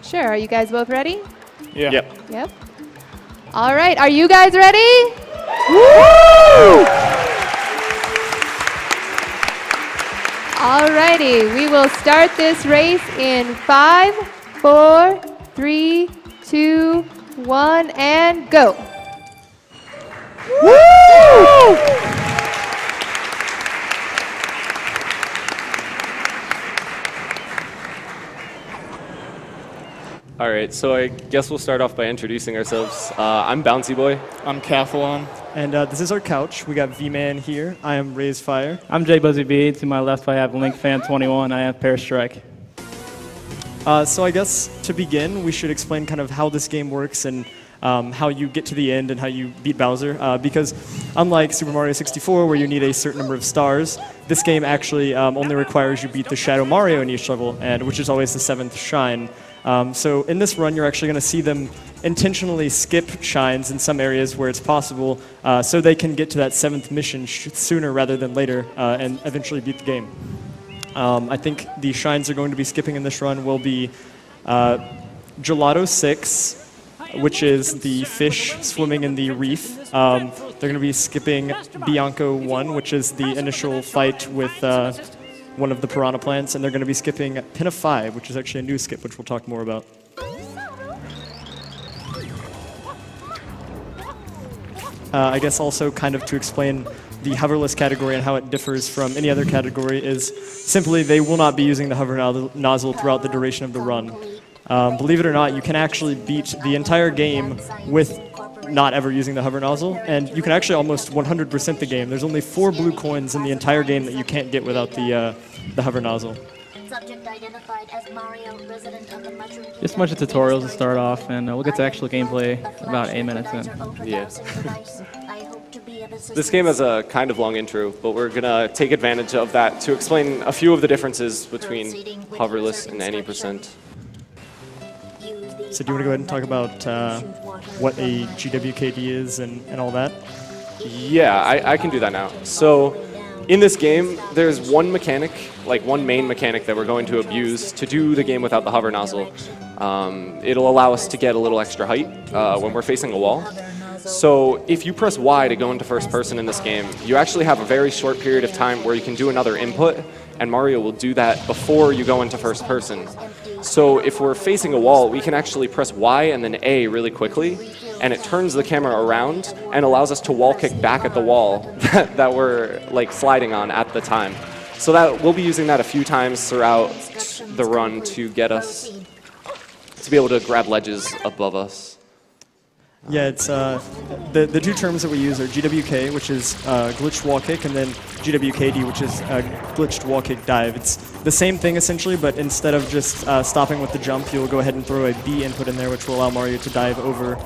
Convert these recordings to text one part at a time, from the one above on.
Sure. Are you guys both ready? Yeah. Yep. All right. Are you guys ready? Woo! All righty. We will start this race in 5, 4, 3, 2, 1, and go. Woo! All right, so I guess we'll start off by introducing ourselves. I'm Bounceyboy. I'm Kaffelon. And this is our couch. We got V-Man here. I am Raise Fire. I'm Jay Buzzy B. To my left, I have Link Fan 21. I have Pear Strike. So I guess to begin, we should explain kind of how this game works and how you get to the end and how you beat Bowser. Because unlike Super Mario 64, where you need a certain number of stars, this game actually only requires you beat the Shadow Mario in each level, and which is always the 7th shine. So in this run, you're actually going to see them intentionally skip shines in some areas where it's possible, so they can get to that 7th mission sooner rather than later, and eventually beat the game. I think the shines are going to be skipping in this run will be Gelato 6, which is the fish swimming in the reef. They're going to be skipping Bianco 1, which is the initial fight with one of the piranha plants, and they're going to be skipping Pinna 5, which is actually a new skip, which we'll talk more about. I guess also kind of to explain the hoverless category and how it differs from any other category is simply they will not be using the hover nozzle throughout the duration of the run. Believe it or not, you can actually beat the entire game with not ever using the hover nozzle, and you can actually almost 100% the game. There's only 4 blue coins in the entire game that you can't get without the hover nozzle. Just a bunch of tutorials to start off, and we'll get to actual gameplay about 8 minutes in. Yeah. This game has a kind of long intro, but we're going to take advantage of that to explain a few of the differences between hoverless and any percent. So do you want to go ahead and talk about what a GWKD is and all that? Yeah, I can do that now. So in this game, there's one mechanic, like one main mechanic that we're going to abuse to do the game without the hover nozzle. It'll allow us to get a little extra height when we're facing a wall. So if you press Y to go into first person in this game, you actually have a very short period of time where you can do another input, and Mario will do that before you go into first person. So if we're facing a wall, we can actually press Y and then A really quickly, and it turns the camera around and allows us to wall kick back at the wall that we're like sliding on at the time. So that we'll be using that a few times throughout the run to get us to be able to grab ledges above us. Yeah, it's the two terms that we use are GWK, which is glitched wall kick, and then GWKD, which is glitched wall kick dive. It's the same thing essentially, but instead of just stopping with the jump, you'll go ahead and throw a B input in there, which will allow Mario to dive over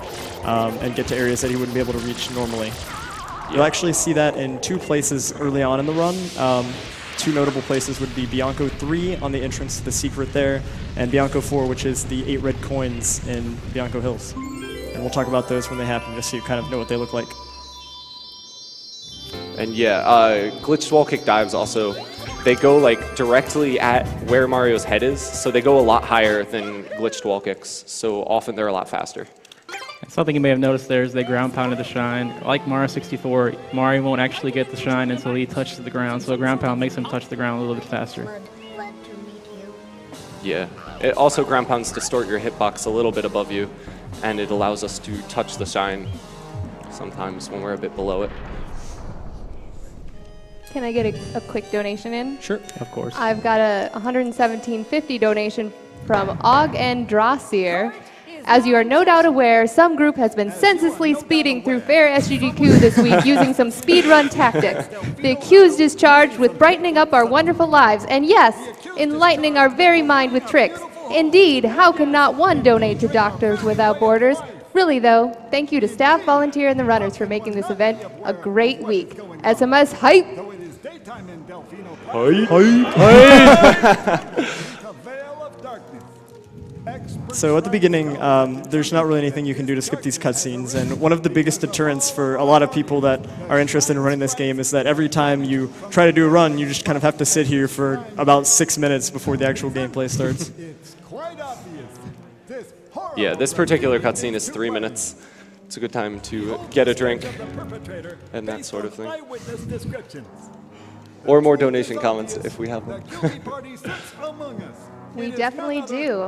and get to areas that he wouldn't be able to reach normally. You'll actually see that in 2 places early on in the run. 2 notable places would be Bianco 3 on the entrance to the secret there, and Bianco 4, which is the 8 red coins in Bianco Hills. And we'll talk about those when they happen, just so you kind of know what they look like. And yeah, glitched wall kick dives also, they go like directly at where Mario's head is, so they go a lot higher than glitched wall kicks, so often they're a lot faster. Something you may have noticed there is they ground pounded the shine. Like Mario 64, Mario won't actually get the shine until he touches the ground, so a ground pound makes him touch the ground a little bit faster. Yeah, it also ground pounds distort your hitbox a little bit above you, and it allows us to touch the shine sometimes when we're a bit below it. Can I get a quick donation in? Sure. Of course. I've got a $117.50 donation from Og and Drossier. As you are no doubt aware, some group has been senselessly speeding through fair SGDQ this week using some speedrun tactics. The accused is charged with brightening up our wonderful lives, and yes, enlightening our very mind with tricks. Indeed, how can not one donate to Doctors Without Borders? Really though, thank you to staff, volunteer, and the runners for making this event a great week. SMS hype! Hype! Hype! So at the beginning, there's not really anything you can do to skip these cutscenes, and one of the biggest deterrents for a lot of people that are interested in running this game is that every time you try to do a run, you just kind of have to sit here for about 6 minutes before the actual gameplay starts. It's quite obvious. This Yeah, this particular cutscene is 3 minutes. It's a good time to get a drink and that sort of thing. eyewitness descriptions. Or more donation comments if we have them. Guilty party sits among us. We definitely do.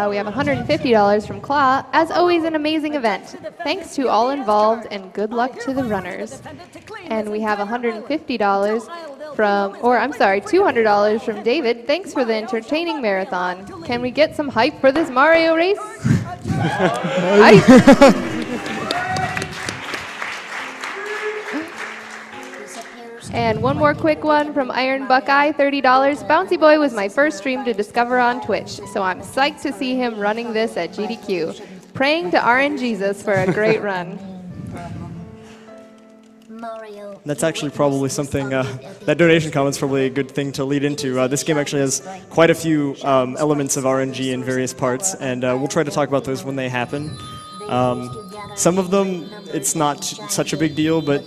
We have $150 from Claw. As always, an amazing event. Thanks to all involved and good luck to the runners. And we have $150 from, or I'm sorry, $200 from David. Thanks for the entertaining marathon. Can we get some hype for this Mario race? Hype. And one more quick one from Iron Buckeye, $30. Bounceyboy was my first stream to discover on Twitch, so I'm psyched to see him running this at GDQ. Praying to RNGesus for a great run. That's actually probably something, that donation comment's probably a good thing to lead into. This game actually has quite a few elements of RNG in various parts, and we'll try to talk about those when they happen. Some of them, it's not such a big deal, but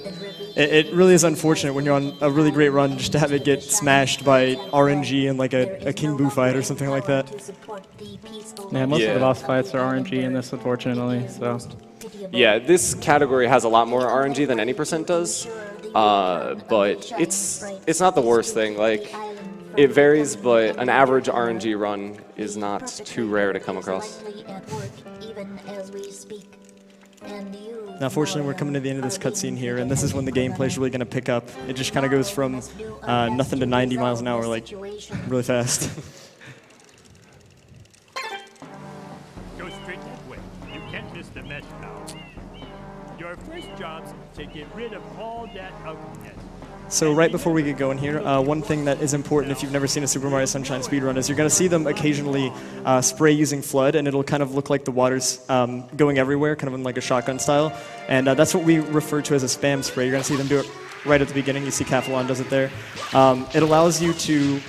it really is unfortunate when you're on a really great run just to have it get smashed by RNG in like a King Boo fight or something like that. Yeah, most of the boss fights are RNG in this, unfortunately. So. Yeah, this category has a lot more RNG than any percent does, but it's not the worst thing. Like, it varies, but an average RNG run is not too rare to come across. Now, fortunately, we're coming to the end of this cutscene here, and this is when the gameplay is really going to pick up. It just kind of goes from nothing to 90 miles an hour, like, really fast. Go straight that way. You can't miss the mesh now. Your first job's to get rid of all that ugliness. So right before we get going here, one thing that is important if you've never seen a Super Mario Sunshine speedrun is you're going to see them occasionally spray using FLUDD, and it'll kind of look like the water's going everywhere, kind of in like a shotgun style. And that's what we refer to as a spam spray. You're going to see them do it right at the beginning. You see Kaffelon does it there. It allows you to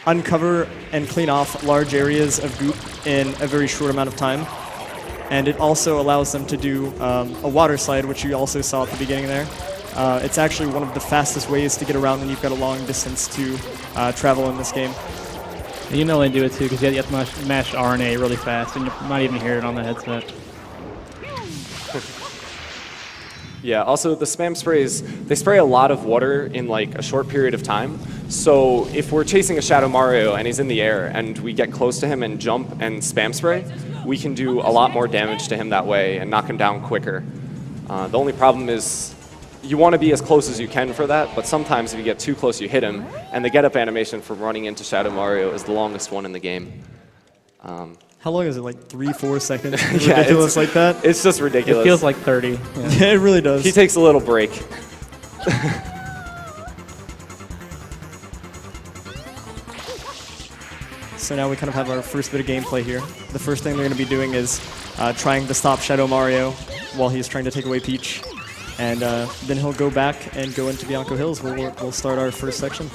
uncover and clean off large areas of goop in a very short amount of time. And it also allows them to do a water slide, which you also saw at the beginning there. It's actually one of the fastest ways to get around when you've got a long distance to travel in this game. And you know they do it too, because you have to mash RNA really fast, and you might even hear it on the headset. Yeah, also the spam sprays, they spray a lot of water in like a short period of time. So if we're chasing a Shadow Mario and he's in the air and we get close to him and jump and spam spray, we can do a lot more damage to him that way and knock him down quicker. The only problem is you want to be as close as you can for that, but sometimes if you get too close, you hit him, and the get-up animation for running into Shadow Mario is the longest one in the game. How long is it, like 3-4 seconds? Yeah, Ridiculous like that? It's just ridiculous. It feels like 30. Yeah. Yeah, it really does. He takes a little break. So now we kind of have our first bit of gameplay here. The first thing they're going to be doing is trying to stop Shadow Mario while he's trying to take away Peach. And then he'll go back and go into Bianco Hills where we'll start our first section.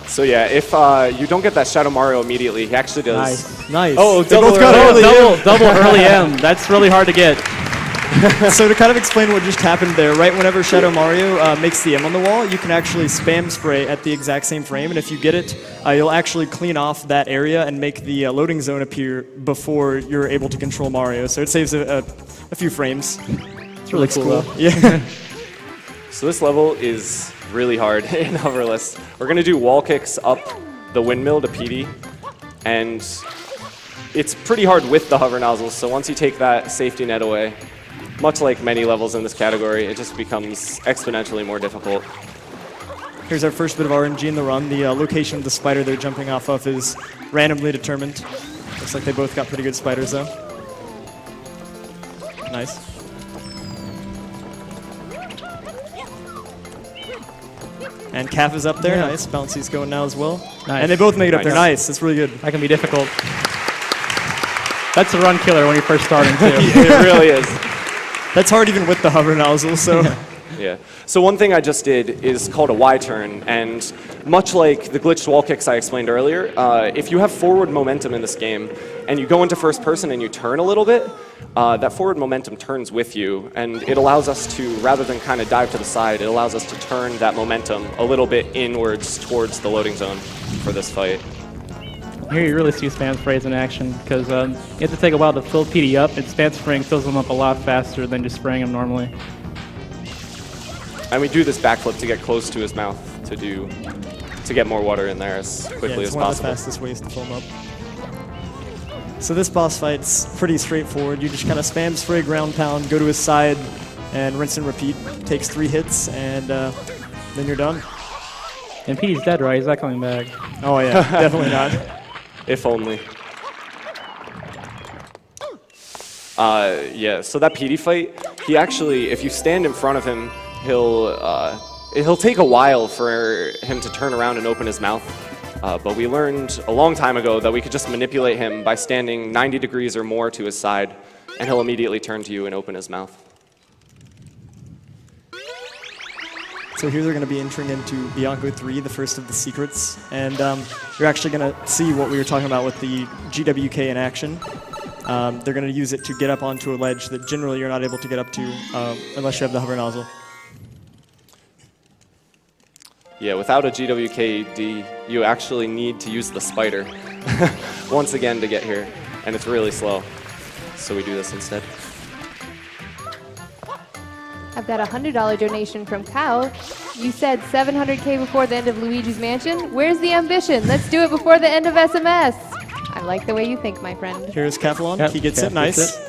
So yeah, if you don't get that Shadow Mario immediately, he actually does. Nice. Oh, They both got early. early Double early M. That's really hard to get. So to kind of explain what just happened there, right whenever Shadow Mario makes the M on the wall, you can actually spam spray at the exact same frame, and if you get it, you'll actually clean off that area and make the loading zone appear before you're able to control Mario. So it saves a few frames. It's really cool. Yeah. So this level is really hard in hoverless. We're gonna do wall kicks up the windmill to PD, and it's pretty hard with the hover nozzles. So once you take that safety net away, much like many levels in this category, it just becomes exponentially more difficult. Here's our first bit of RNG in the run. The location of the spider they're jumping off of is randomly determined. Looks like they both got pretty good spiders though. Nice. And Kaf is up there. Yeah. Nice. Bouncy's going now as well. Nice. And they both make it up there. Nice. Nice. That's really good. That can be difficult. That's a run killer when you're first starting too. It really is. That's hard even with the hover nozzle. So Yeah. So one thing I just did is called a Y-turn, and much like the glitched wall kicks I explained earlier, if you have forward momentum in this game, and you go into first person and you turn a little bit, that forward momentum turns with you, and it allows us to, rather than kind of dive to the side, it allows us to turn that momentum a little bit inwards towards the loading zone for this fight. Here you really see spam sprays in action, because you have to take a while to fill PD up, and spam spraying fills them up a lot faster than just spraying them normally. And we do this backflip to get close to his mouth to get more water in there as quickly it's as one of the possible. fastest ways to fill them up. So this boss fight's pretty straightforward. You just kind of spam spray, ground pound, go to his side, and rinse and repeat. Takes 3 hits, and then you're done. And PD's dead, right? He's not coming back. Oh yeah, definitely not. If only. Yeah, so that PD fight, he actually, if you stand in front of him, he'll take a while for him to turn around and open his mouth. But we learned a long time ago that we could just manipulate him by standing 90 degrees or more to his side, and he'll immediately turn to you and open his mouth. So here they're going to be entering into Bianco 3, the first of the secrets, and you're actually going to see what we were talking about with the GWK in action. They're going to use it to get up onto a ledge that generally you're not able to get up to unless you have the hover nozzle. Yeah, without a GWKD, you actually need to use the spider once again to get here, and it's really slow. So we do this instead. I've got a $100 donation from Kyle. You said 700K before the end of Luigi's Mansion. Where's the ambition? Let's do it before the end of SMS. I like the way you think, my friend. Here's Kaffelon. Yep, He gets Kaf it. Nice. gets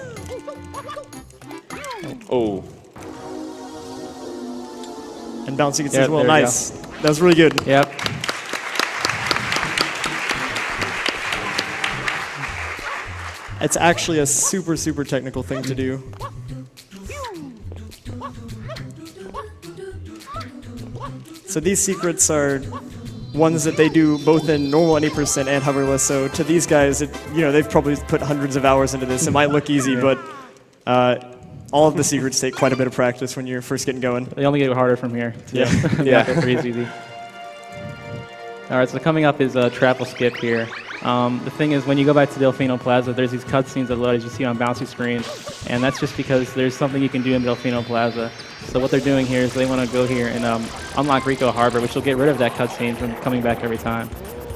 Oh. And Bouncy gets it Yep, as well. there we Nice. That was really good. Yep. It's actually a super, super technical thing to do. So these secrets are ones that they do both in normal 80% and hoverless. So to these guys, they've probably put hundreds of hours into this. It might look easy, but all of the secrets take quite a bit of practice when you're first getting going. They only get harder from here. Yeah. Yeah. 3 is easy. All right, so coming up is a travel skip here. The thing is, when you go back to Delfino Plaza, there's these cutscenes that load as you see on bouncy screen, and that's just because there's something you can do in Delfino Plaza. So what they're doing here is they want to go here and unlock Rico Harbor, which will get rid of that cutscene from coming back every time.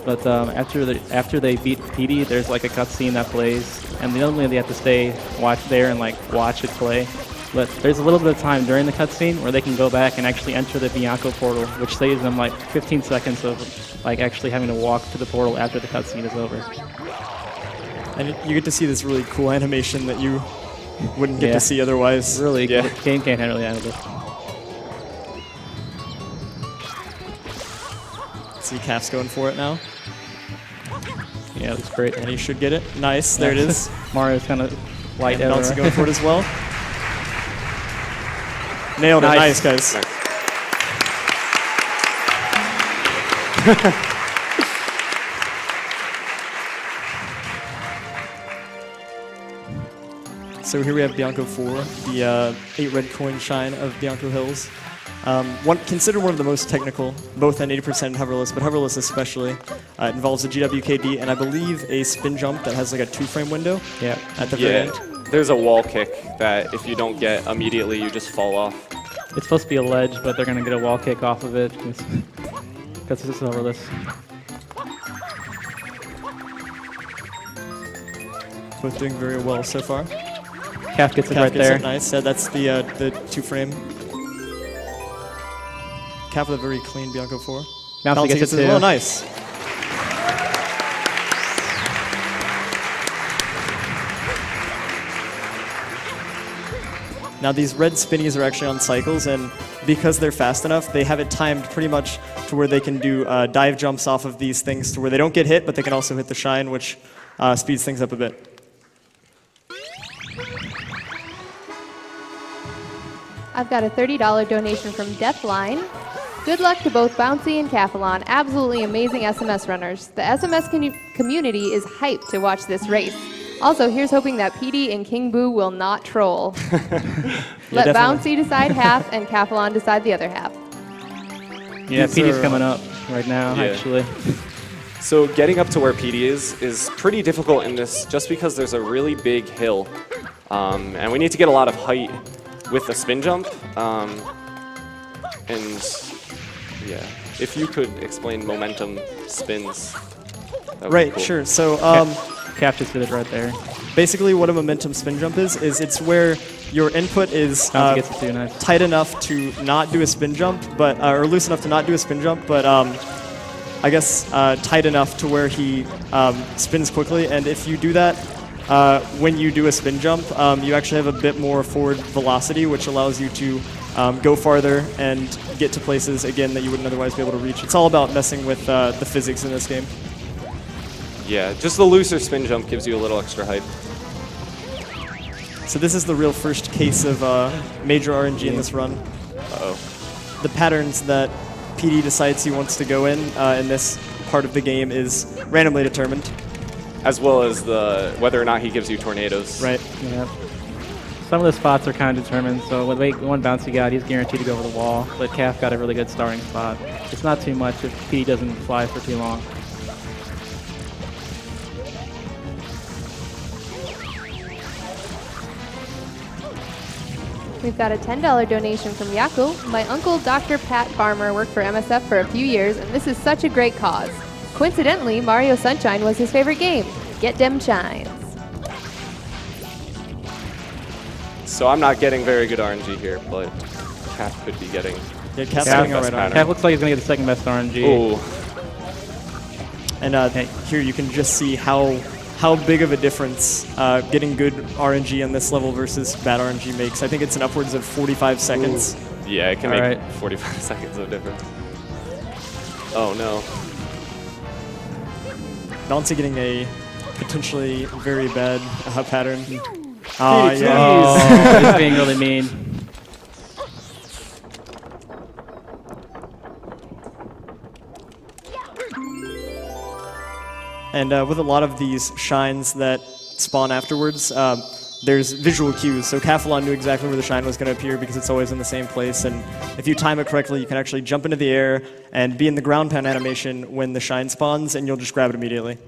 But after they beat PD, there's like a cutscene that plays, and normally they have to watch there and watch it play. But there's a little bit of time during the cutscene where they can go back and actually enter the Bianco portal, which saves them 15 seconds of actually having to walk to the portal after the cutscene is over. And you get to see this really cool animation that you wouldn't get to see otherwise. Really, Yeah. the game can't handle it. See Kaf's going for it now. Yeah, that's great. And he should get it. Nice. There it is. Mario's kind of light And Bouncy everywhere. going for it as well. Nailed it. Nice, guys. So here we have Bianco 4, the 8 red coin shine of Bianco Hills. Considered one of the most technical, both in 80% and hoverless, but hoverless especially. It involves a GWKD and I believe a spin jump that has a 2-frame window at the very end. There's a wall kick that if you don't get immediately, you just fall off. It's supposed to be a ledge, but they're going to get a wall kick off of it because it's hoverless. Both doing very well so far. Kaf gets it Kaf right gets there. it nice. That's the 2-frame. Kaf with a very clean Bianco 4. Bouncy gets it as too. well. Nice. Now these red spinnies are actually on cycles, and because they're fast enough, they have it timed pretty much to where they can do dive jumps off of these things to where they don't get hit, but they can also hit the shine, which speeds things up a bit. I've got a $30 donation from Deathline. Good luck to both Bouncy and Kaffelon. Absolutely amazing SMS runners. The SMS community is hyped to watch this race. Also, here's hoping that PD and King Boo will not troll. Let definitely. Bouncy decide half and Kaffelon decide the other half. Yeah, These PD's are, coming up right now, Yeah. actually. So getting up to where PD is pretty difficult in this just because there's a really big hill. And we need to get a lot of height with the spin jump. And yeah, if you could explain momentum spins. That would be Right, cool. sure. So Cap just did it right there. basically what a momentum spin jump is it's where your input is Bouncy gets it too, nice. tight enough to not do a spin jump, but or loose enough to not do a spin jump, but I guess tight enough to where he spins quickly. And if you do that, when you do a spin jump, you actually have a bit more forward velocity, which allows you to go farther and get to places, again, that you wouldn't otherwise be able to reach. It's all about messing with the physics in this game. Yeah, just the looser spin jump gives you a little extra height. So this is the real first case of major RNG in this run. Uh-oh. The patterns that PD decides he wants to go in this part of the game is randomly determined. As well as the whether or not he gives you tornadoes. Right. Yeah. Some of the spots are kind of determined, so with one Bouncy got, he's guaranteed to go over the wall, but Calf got a really good starting spot. It's not too much if PD doesn't fly for too long. We've got a $10 donation from Yaku. My uncle, Dr. Pat Farmer, worked for MSF for a few years, and this is such a great cause. Coincidentally, Mario Sunshine was his favorite game. Get dem shines. So I'm not getting very good RNG here, but Cap could be getting. Yeah, Cap's Yeah, getting all best right on pattern. it. Calf looks like he's going to get the second best RNG. Ooh. And here you can just see how big of a difference getting good RNG on this level versus bad RNG makes. I think it's an upwards of 45 seconds. Yeah, it can All make right. 45 seconds of difference. Oh no. Bouncy getting a potentially very bad pattern. Oh, yeah. Oh, he's being really mean. And with a lot of these shines that spawn afterwards, there's visual cues. So Kaffelon knew exactly where the shine was going to appear because it's always in the same place. And if you time it correctly, you can actually jump into the air and be in the ground pound animation when the shine spawns, and you'll just grab it immediately.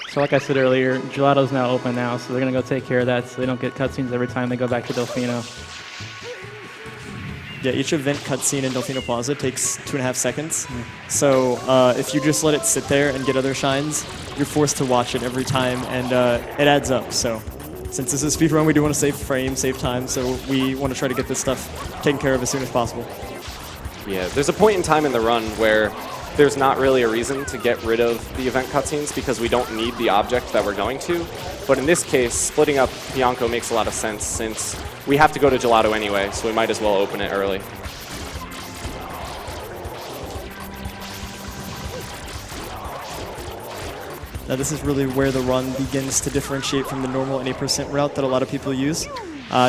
So like I said earlier, Gelato's now open now, so they're going to go take care of that so they don't get cutscenes every time they go back to Delfino. Yeah, each event cutscene in Delfino Plaza takes 2.5 seconds. So if you just let it sit there and get other shines, you're forced to watch it every time, and it adds up. So since this is speedrun, we do want to save frames, save time, so we want to try to get this stuff taken care of as soon as possible. Yeah, there's a point in time in the run where there's not really a reason to get rid of the event cutscenes because we don't need the object that we're going to. But in this case, splitting up Bianco makes a lot of sense since we have to go to Gelato anyway, so we might as well open it early. Now this is really where the run begins to differentiate from the normal any percent route that a lot of people use.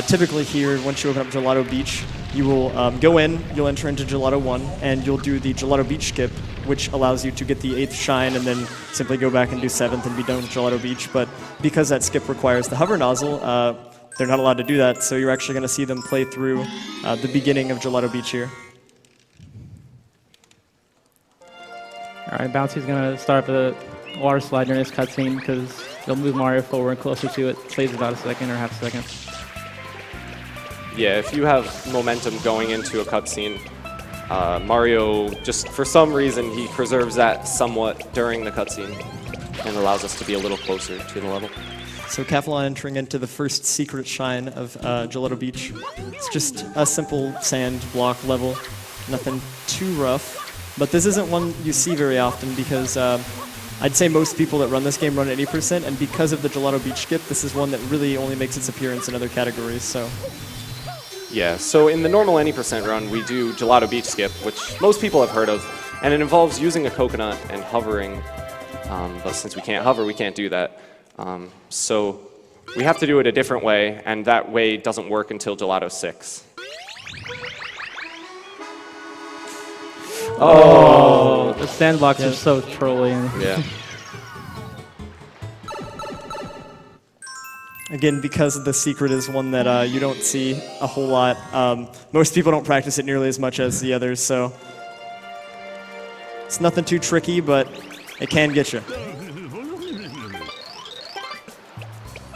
Typically here, once you open up Gelato Beach, you will go in, you'll enter into Gelato 1, and you'll do the Gelato Beach skip, which allows you to get the 8th shine and then simply go back and do 7th and be done with Gelato Beach. But because that skip requires the hover nozzle, they're not allowed to do that, so you're actually going to see them play through the beginning of Gelato Beach here. All right, Bouncy's going to start up the water slide during this cutscene because they'll move Mario forward closer to it. Saves about a second or half a second. Yeah, if you have momentum going into a cutscene, Mario, just for some reason, he preserves that somewhat during the cutscene and allows us to be a little closer to the level. So Kaffelon entering into the first secret shine of Gelato Beach. It's just a simple sand block level, nothing too rough. But this isn't one you see very often because I'd say most people that run this game run at 80%, and because of the Gelato Beach skip, this is one that really only makes its appearance in other categories. So. Yeah, so in the normal any percent run, we do Gelato Beach skip, which most people have heard of, and it involves using a coconut and hovering, but since we can't hover, we can't do that. So we have to do it a different way, and that way doesn't work until Gelato 6. Oh, troll. The sandbox is so trolling. Yeah. Again, because the secret is one that you don't see a whole lot. Most people don't practice it nearly as much as the others, so it's nothing too tricky, but it can get you.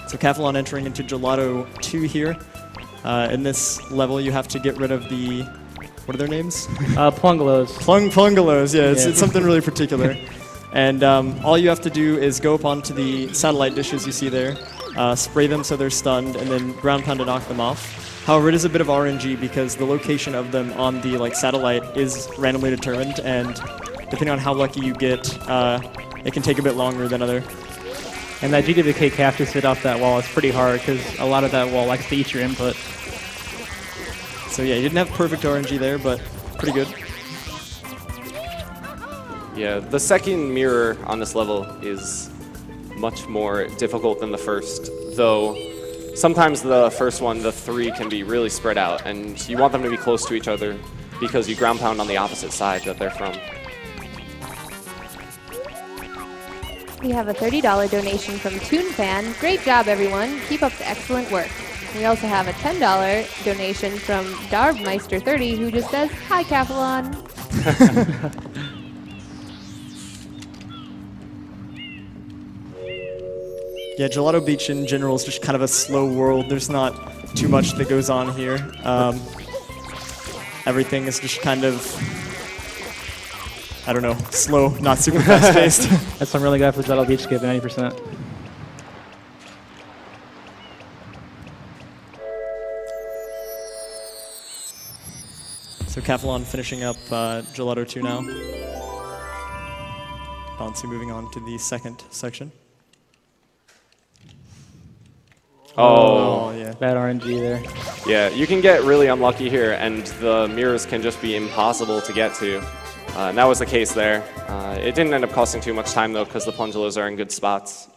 So Kaffelon entering into Gelato 2 here. In this level, you have to get rid of the, what are their names? Plungalos. Plungalos, yeah, it's Yeah. something really particular. And all you have to do is go up onto the satellite dishes you see there, spray them so they're stunned, and then ground pound to knock them off. However, it is a bit of RNG because the location of them on the satellite is randomly determined, and depending on how lucky you get, it can take a bit longer than other. And that GWK capture sit off that wall is pretty hard because a lot of that wall likes to eat your input. So yeah, you didn't have perfect RNG there, but pretty good. Yeah, the second mirror on this level is much more difficult than the first, though sometimes the first one, the 3, can be really spread out, and you want them to be close to each other because you ground pound on the opposite side that they're from. We have a $30 donation from ToonFan. Great job, everyone. Keep up the excellent work. We also have a $10 donation from Darvmeister30, who just says, "Hi, Kaffelon." Yeah, Gelato Beach in general is just kind of a slow world. There's not too much that goes on here. Everything is just kind of, I don't know, slow, not super fast-paced. That's why I'm really glad for Gelato Beach giving 90%. So Kaffelon finishing up Gelato 2 now. Bouncy moving on to the second section. Oh, yeah. Bad RNG there. yeah, you can get really unlucky here, and the mirrors can just be impossible to get to. And that was the case there. It didn't end up costing too much time, though, because the Plungalos are in good spots.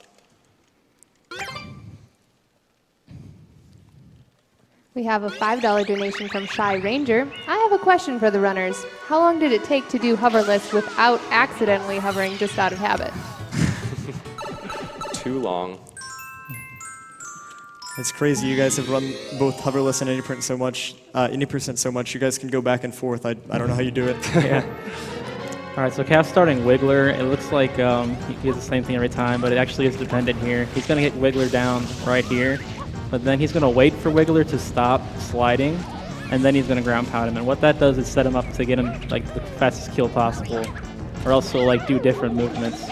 We have a $5 donation from Shy Ranger. I have a question for the runners. How long did it take to do hoverless without accidentally hovering just out of habit? Too long. It's crazy. You guys have run both hoverless and 80% so much. You guys can go back and forth. I don't know how you do it. Yeah. All right, so Calf's starting Wiggler. It looks like he does the same thing every time, but it actually is dependent here. He's going to hit Wiggler down right here, but then he's going to wait for Wiggler to stop sliding, and then he's going to ground pound him. And what that does is set him up to get him like the fastest kill possible, or also like do different movements.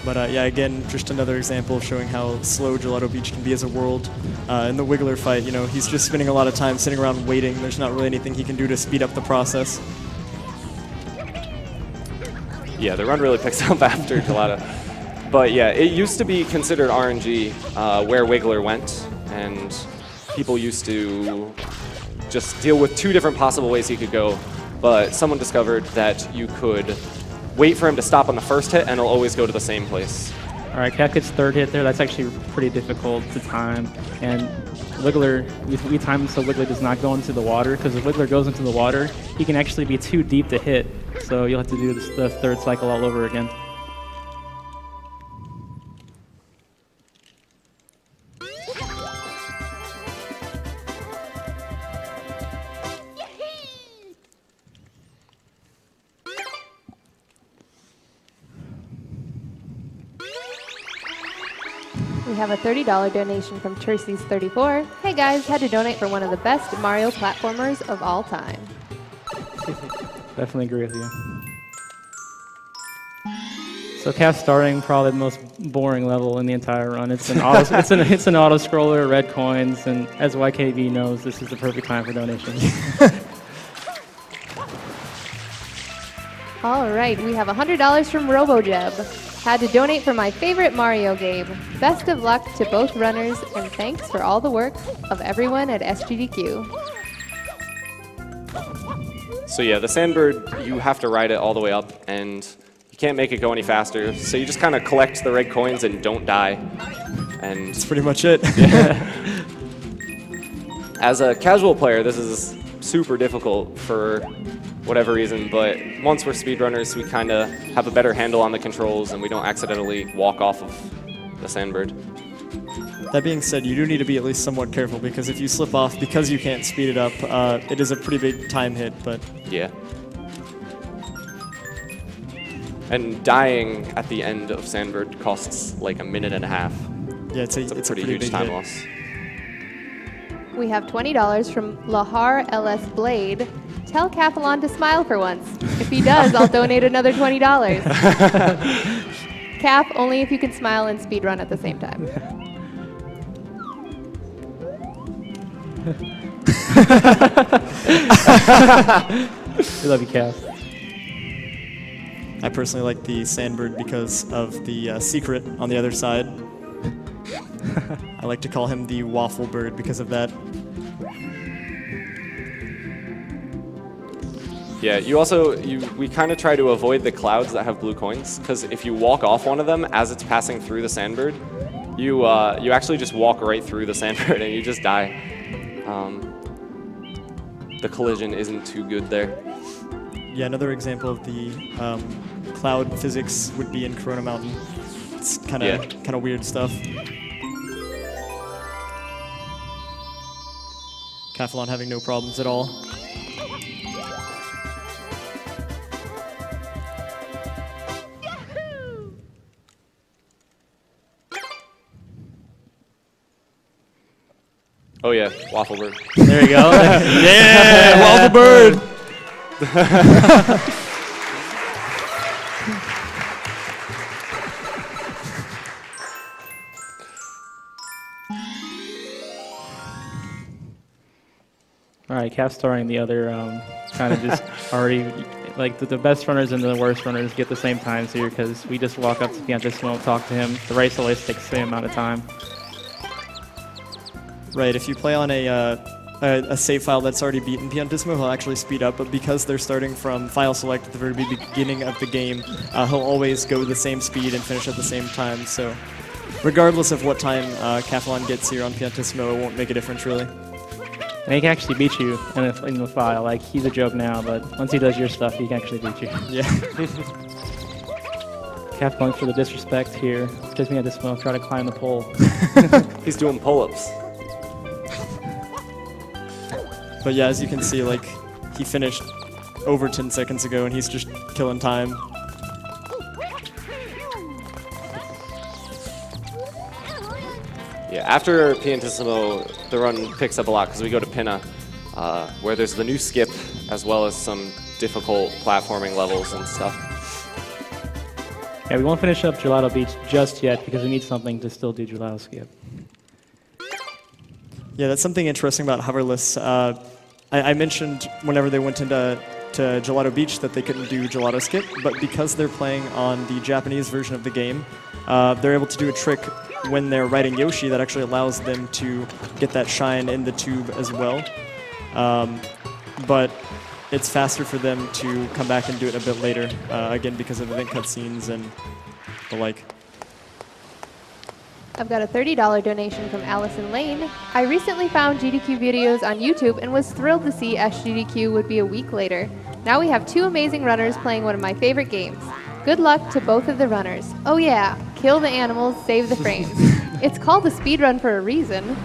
But yeah, again, just another example of showing how slow Gelato Beach can be as a world. In the Wiggler fight, you know, he's just spending a lot of time sitting around waiting. There's not really anything he can do to speed up the process. Yeah, the run really picks up after Gelato. But yeah, it used to be considered RNG where Wiggler went, and people used to just deal with 2 different possible ways he could go. But someone discovered that you could wait for him to stop on the first hit, and he'll always go to the same place. All right, Cat gets 3rd hit there. That's actually pretty difficult to time. And Wiggler, we time him so Wiggler does not go into the water, because if Wiggler goes into the water, he can actually be too deep to hit. So you'll have to do the 3rd cycle all over again. We have a $30 donation from Terces34. Hey guys, had to donate for one of the best Mario platformers of all time. Definitely agree with you. So Calf's starting probably the most boring level in the entire run. It's an auto, it's an auto scroller, red coins, and as YKB knows, this is the perfect time for donations. All right, we have $100 from RoboJeb. Had to donate for my favorite Mario game. Best of luck to both runners, and thanks for all the work of everyone at SGDQ. So yeah, the Sandbird, you have to ride it all the way up, and you can't make it go any faster. So you just kind of collect the red coins and don't die. And That's pretty much it. As a casual player, this is super difficult for whatever reason, but once we're speedrunners, we kind of have a better handle on the controls and we don't accidentally walk off of the sandbird. That being said, you do need to be at least somewhat careful because if you slip off because you can't speed it up, it is a pretty big time hit, but... Yeah. And dying at the end of sandbird costs like a minute and a half. Yeah, it's a pretty huge big time hit. loss. We have $20 from Lahar LS Blade. Tell Kaffelon to smile for once. If he does, I'll donate another $20. Kaf, only if you can smile and speedrun at the same time. We love you, Cass. I personally like the sandbird because of the secret on the other side. I like to call him the waffle bird because of that. Yeah, we kind of try to avoid the clouds that have blue coins, because if you walk off one of them as it's passing through the sandbird, you actually just walk right through the sandbird and you just die. The collision isn't too good there. Yeah, another example of the cloud physics would be in Corona Mountain. It's kind of weird stuff. Kaffelon having no problems at all. Oh yeah, waffle bird. There you go. Yeah, waffle bird! All right, Cass starting the other kind of just already, like the best runners and the worst runners get the same times here because we just walk up to Pianissimo, talk to him. The race always takes the same amount of time. Right, if you play on a save file that's already beaten Pianissimo, he'll actually speed up, but because they're starting from file select at the very beginning of the game, he'll always go the same speed and finish at the same time, so regardless of what time Kaffelon gets here on Pianissimo, it won't make a difference really. And he can actually beat you in the file. Like, he's a joke now, but once he does your stuff, he can actually beat you. Yeah. Cap going for the disrespect here. Just me at this moment, try to climb the pole. He's doing pull-ups. But yeah, as you can see, like, he finished over 10 seconds ago, and he's just killing time. Yeah, after Pianissimo, the run picks up a lot because we go to Pinna, where there's the new skip as well as some difficult platforming levels and stuff. Yeah, we won't finish up Gelato Beach just yet because we need something to still do Gelato Skip. Yeah, that's something interesting about hoverless. I mentioned whenever they went into Gelato Beach that they couldn't do Gelato Skip, but because they're playing on the Japanese version of the game, they're able to do a trick when they're riding Yoshi that actually allows them to get that shine in the tube as well. But it's faster for them to come back and do it a bit later, again because of event cutscenes and the like. I've got a $30 donation from Allison Lane. I recently found GDQ videos on YouTube and was thrilled to see SGDQ would be a week later. Now we have two amazing runners playing one of my favorite games. Good luck to both of the runners. Oh yeah, kill the animals, save the frames. It's called a speedrun for a reason.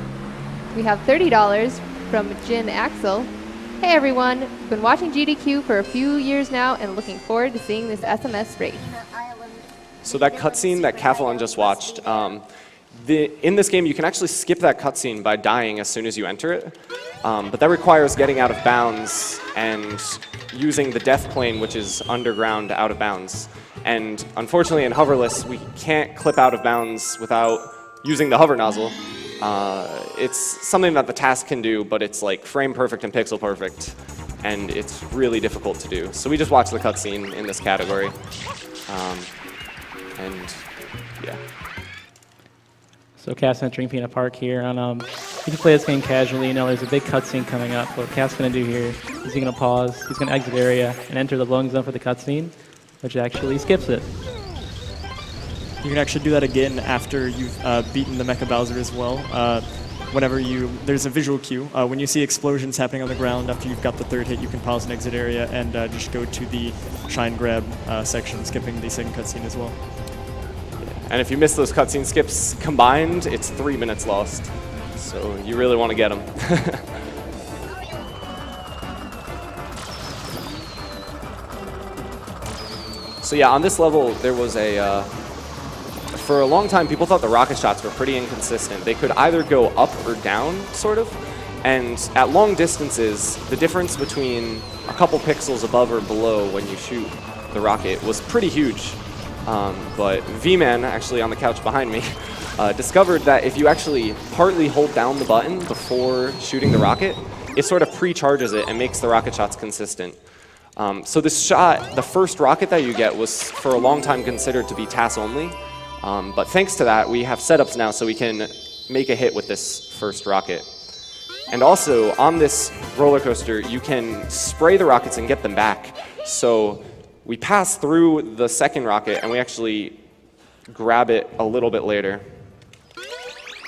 We have $30 from Jin Axel. Hey everyone, been watching GDQ for a few years now and looking forward to seeing this SMS race. So that cutscene that Kaffelon just watched, in this game you can actually skip that cutscene by dying as soon as you enter it, but that requires getting out of bounds and using the death plane, which is underground out of bounds. And unfortunately in hoverless we can't clip out of bounds without using the hover nozzle. It's something that the task can do, but it's like frame perfect and pixel perfect, and it's really difficult to do. So we just watch the cutscene in this category, and yeah. So Cass entering Pinna Park here. And, you can play this game casually. You know, there's a big cutscene coming up. What Cass going to do here is he's going to pause, he's going to exit area, and enter the loading zone for the cutscene, which actually skips it. You can actually do that again after you've beaten the Mecha Bowser as well. whenever there's a visual cue. When you see explosions happening on the ground after you've got the third hit, you can pause and exit area and just go to the shine grab section, skipping the second cutscene as well. And if you miss those cutscene skips combined, it's 3 minutes lost. So you really want to get them. So yeah, on this level, there was for a long time, people thought the rocket shots were pretty inconsistent. They could either go up or down, sort of. And at long distances, the difference between a couple pixels above or below when you shoot the rocket was pretty huge. But V-Man, actually on the couch behind me, discovered that if you actually partly hold down the button before shooting the rocket, it sort of pre-charges it and makes the rocket shots consistent. So this shot, the first rocket that you get, was for a long time considered to be TAS only. But thanks to that, we have setups now so we can make a hit with this first rocket. And also, on this roller coaster, you can spray the rockets and get them back. So we pass through the second rocket, and we actually grab it a little bit later.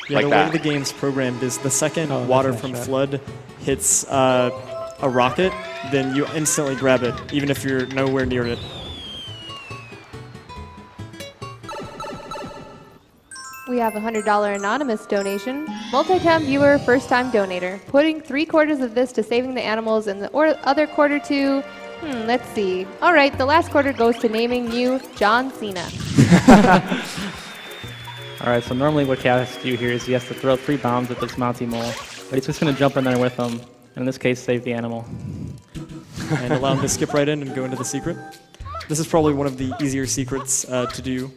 Yeah, like the that. way the game's programmed is the second water from flood hits a rocket, then you instantly grab it, even if you're nowhere near it. We have a $100 anonymous donation. Multi-time viewer, first-time donator. Putting 3/4 of this to saving the animals and the other quarter to, let's see. All right, the last quarter goes to naming you John Cena. All right, so normally what Cat has to do here is he has to throw 3 bombs at this Monty mole, but he's just going to jump in there with them, and in this case, save the animal. And allow him to skip right in and go into the secret. This is probably one of the easier secrets to do,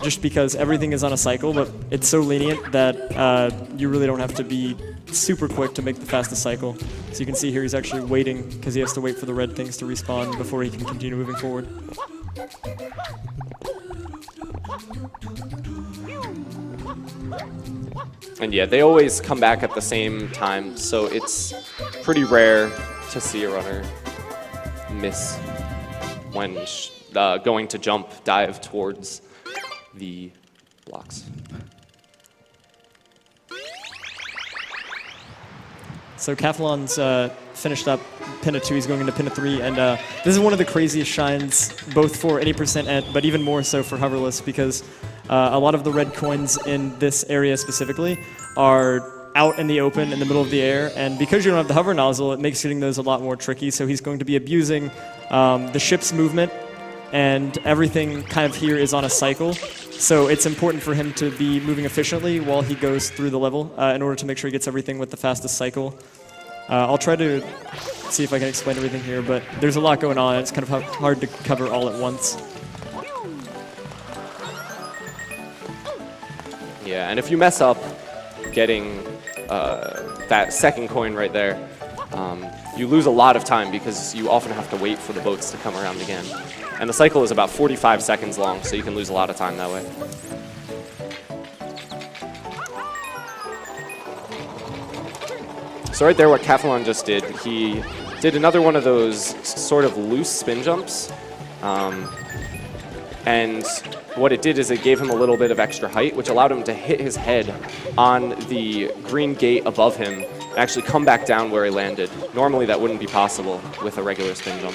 just because everything is on a cycle, but it's so lenient that you really don't have to be super quick to make the fastest cycle. So you can see here he's actually waiting because he has to wait for the red things to respawn before he can continue moving forward. And yeah, they always come back at the same time, so it's pretty rare to see a runner miss when going to dive towards the blocks. So Kaffelon's finished up Pinna 2, he's going into Pinna 3, and this is one of the craziest shines, both for 80% but even more so for hoverless, because a lot of the red coins in this area specifically are out in the open in the middle of the air, and because you don't have the hover nozzle, it makes getting those a lot more tricky, so he's going to be abusing the ship's movement, and everything kind of here is on a cycle, so it's important for him to be moving efficiently while he goes through the level in order to make sure he gets everything with the fastest cycle. I'll try to see if I can explain everything here, but there's a lot going on. It's kind of hard to cover all at once. Yeah, and if you mess up getting that second coin right there, you lose a lot of time because you often have to wait for the boats to come around again. And the cycle is about 45 seconds long, so you can lose a lot of time that way. So right there, what Kaffelon just did, he did another one of those sort of loose spin jumps. And what it did is it gave him a little bit of extra height, which allowed him to hit his head on the green gate above him and actually come back down where he landed. Normally that wouldn't be possible with a regular spin jump.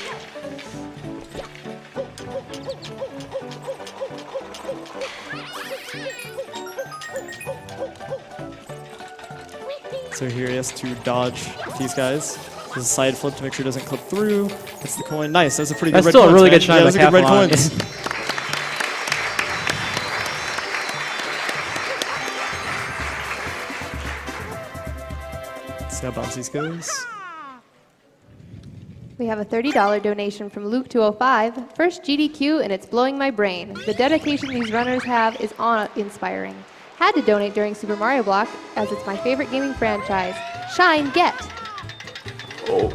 So here he has to dodge these guys. There's a side flip to make sure he doesn't clip through. Gets the coin. Nice. That was a pretty good That's red still coins, a really man. good shine Yeah, by those are good red Kaffelon. coins. See how Bouncy's goes. We have a $30 donation from Luke205. First GDQ, and it's blowing my brain. The dedication these runners have is awe-inspiring. Had to donate during Super Mario Block, as it's my favorite gaming franchise. Shine, get! Oh!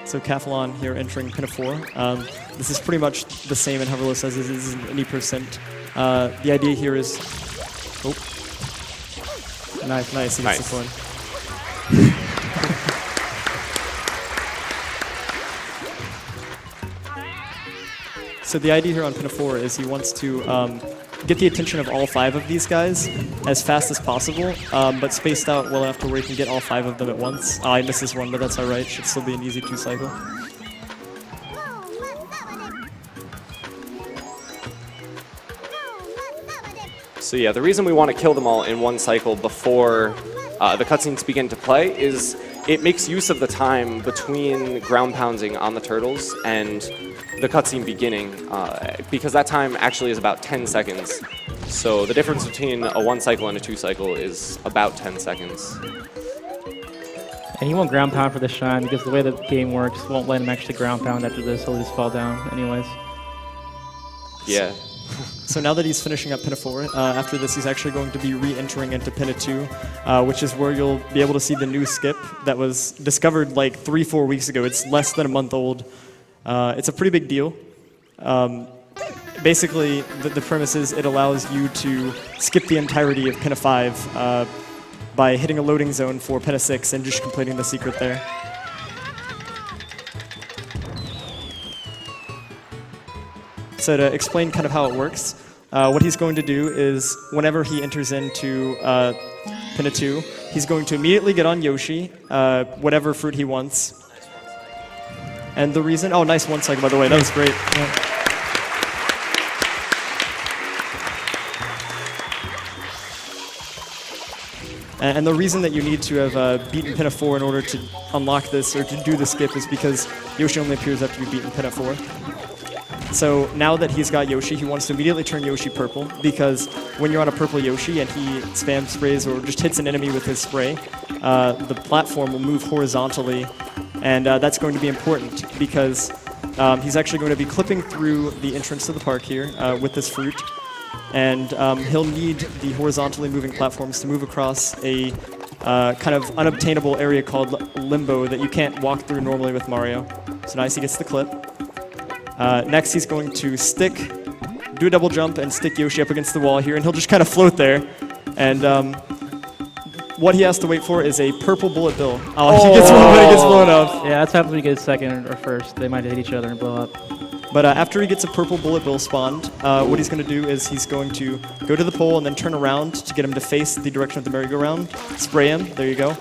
So Kaffelon here entering Pinna 4. This is pretty much the same in hoverless as it is in any percent. The idea here is... Oh. Nice. He gets the coin. So the idea here on Pinna 4 is he wants to get the attention of all 5 of these guys as fast as possible, but spaced out well enough to where he can get all 5 of them at once. I missed this one, but that's all right. Should still be an easy 2 cycle. So yeah, the reason we want to kill them all in 1 cycle before the cutscenes begin to play is it makes use of the time between ground pounding on the turtles and the cutscene beginning, because that time actually is about 10 seconds. So the difference between a 1 cycle and a 2 cycle is about 10 seconds. And he won't ground pound for the shine because the way the game works won't let him actually ground pound after this. He'll just fall down anyways. Yeah. So now that he's finishing up Pinna 4, after this he's actually going to be re-entering into Pinna 2, which is where you'll be able to see the new skip that was discovered like 3-4 weeks ago. It's less than a month old. It's a pretty big deal. Basically, the premise is it allows you to skip the entirety of Pinna 5 by hitting a loading zone for Pinna 6 and just completing the secret there. So to explain kind of how it works, what he's going to do is whenever he enters into Pinna 2, he's going to immediately get on Yoshi, whatever fruit he wants. And the reason, oh, nice 1 cycle, by the way, that was great. Yeah. And the reason that you need to have beaten Pinna 4 in order to unlock this or to do the skip is because Yoshi only appears after you've beaten Pinna 4. So now that he's got Yoshi, he wants to immediately turn Yoshi purple, because when you're on a purple Yoshi and he spam sprays or just hits an enemy with his spray, the platform will move horizontally, and that's going to be important because he's actually going to be clipping through the entrance to the park here with this fruit, and he'll need the horizontally moving platforms to move across a kind of unobtainable area called Limbo that you can't walk through normally with Mario. So nice, he gets the clip. Next, he's going to do a double jump and stick Yoshi up against the wall here, and he'll just kind of float there. And what he has to wait for is a purple bullet bill. Oh, he gets one, but he gets blown up. Yeah, that's happens when you get a second or first. They might hit each other and blow up. But after he gets a purple bullet bill spawned, what he's going to do is he's going to go to the pole and then turn around to get him to face the direction of the merry-go-round, spray him, there you go,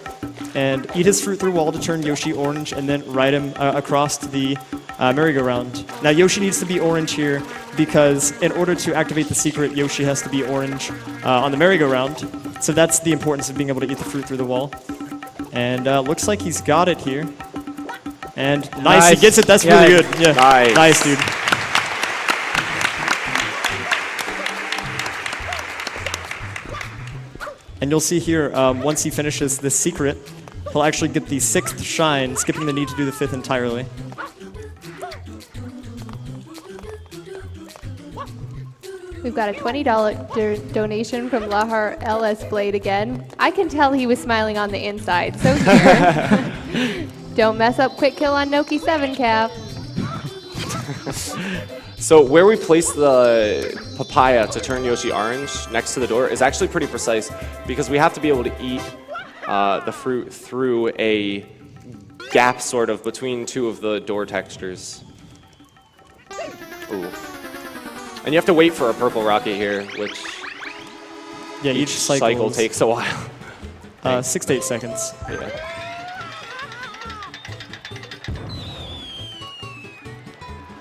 and eat his fruit through wall to turn Yoshi orange, and then ride him across to the merry-go-round. Now Yoshi needs to be orange here because in order to activate the secret, Yoshi has to be orange on the merry-go-round. So that's the importance of being able to eat the fruit through the wall. And looks like he's got it here. And nice, he gets it, that's really good. Yeah. Nice, dude. And you'll see here, once he finishes this secret, he'll actually get the 6th shine, skipping the need to do the 5th entirely. We've got a $20 donation from Lahar LS Blade again. I can tell he was smiling on the inside, so here. Don't mess up quick kill on Noki 7, Cap. So where we place the papaya to turn Yoshi orange next to the door is actually pretty precise because we have to be able to eat the fruit through a gap sort of between 2 of the door textures. Ooh. And you have to wait for a purple rocket here, which each cycle takes a while. 6 to 8 seconds. Yeah.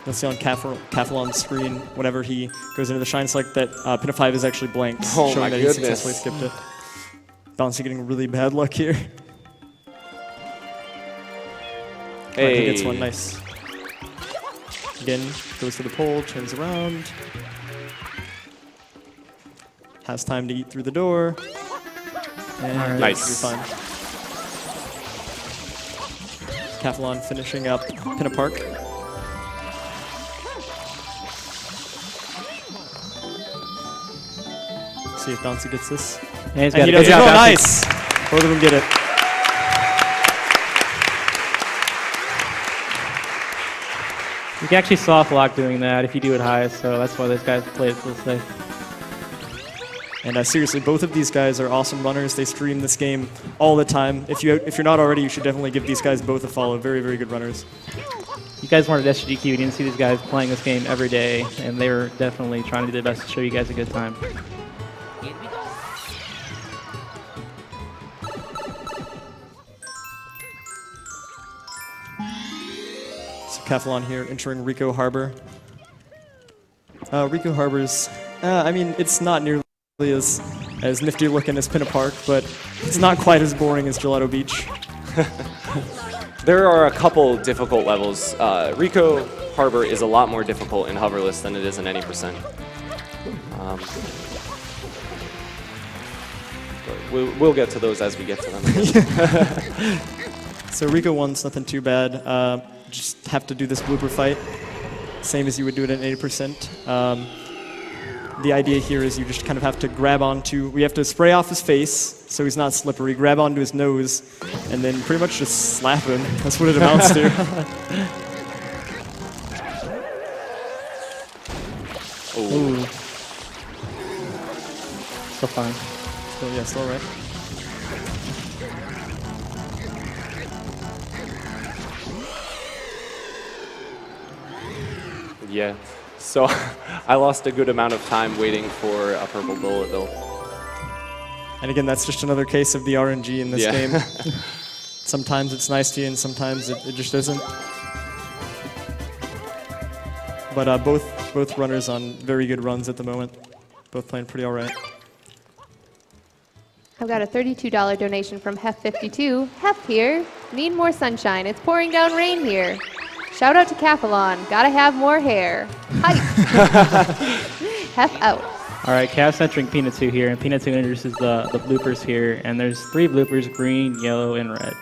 You'll see on Kaffelon's screen, whenever he goes into the shine select, that Pinna 5 is actually blanked, showing that he successfully skipped it. Bouncey getting really bad luck here. Hey. Right, he gets one, nice. Again, goes to the pole, turns around. Has time to eat through the door. And nice. You're fine. Kaffelon finishing up Pinna Park. See if Bouncey gets this. Yeah, he's and got he it. does. Good job, Oh, Bouncey. nice! Both of them get it. You can actually soft lock doing that if you do it high, so that's why those guys play it so safe. And seriously, both of these guys are awesome runners. They stream this game all the time. If you're not already, you should definitely give these guys both a follow. Very, very good runners. You guys weren't at SGDQ. You didn't see these guys playing this game every day, and they were definitely trying to do their best to show you guys a good time. So Kaffelon here entering Rico Harbor. Rico Harbor's, I mean, it's not nearly as nifty looking as Pinna Park, but it's not quite as boring as Gelato Beach. There are a couple difficult levels. Rico Harbor is a lot more difficult in hoverless than it is in any percent. But we'll get to those as we get to them. So Rico 1's nothing too bad. Just have to do this blooper fight, same as you would do it at 80%. The idea here is you just kind of have to grab onto, we have to spray off his face so he's not slippery, grab onto his nose, and then pretty much just slap him. That's what it amounts to. Ooh. Still fine. So yeah, still right. Yeah. So I lost a good amount of time waiting for a purple bullet bill. And again, that's just another case of the RNG in this game. Sometimes it's nice to you, and sometimes it just isn't. But both runners on very good runs at the moment. Both playing pretty all right. I've got a $32 donation from Hef52. Hef here. Need more sunshine. It's pouring down rain here. Shout out to Kaffelon. Gotta have more hair. Hype. Hef out. All right, Cav's entering Pinna 2 here, and Pinna 2 introduces the bloopers here, and there's 3 bloopers, green, yellow, and red.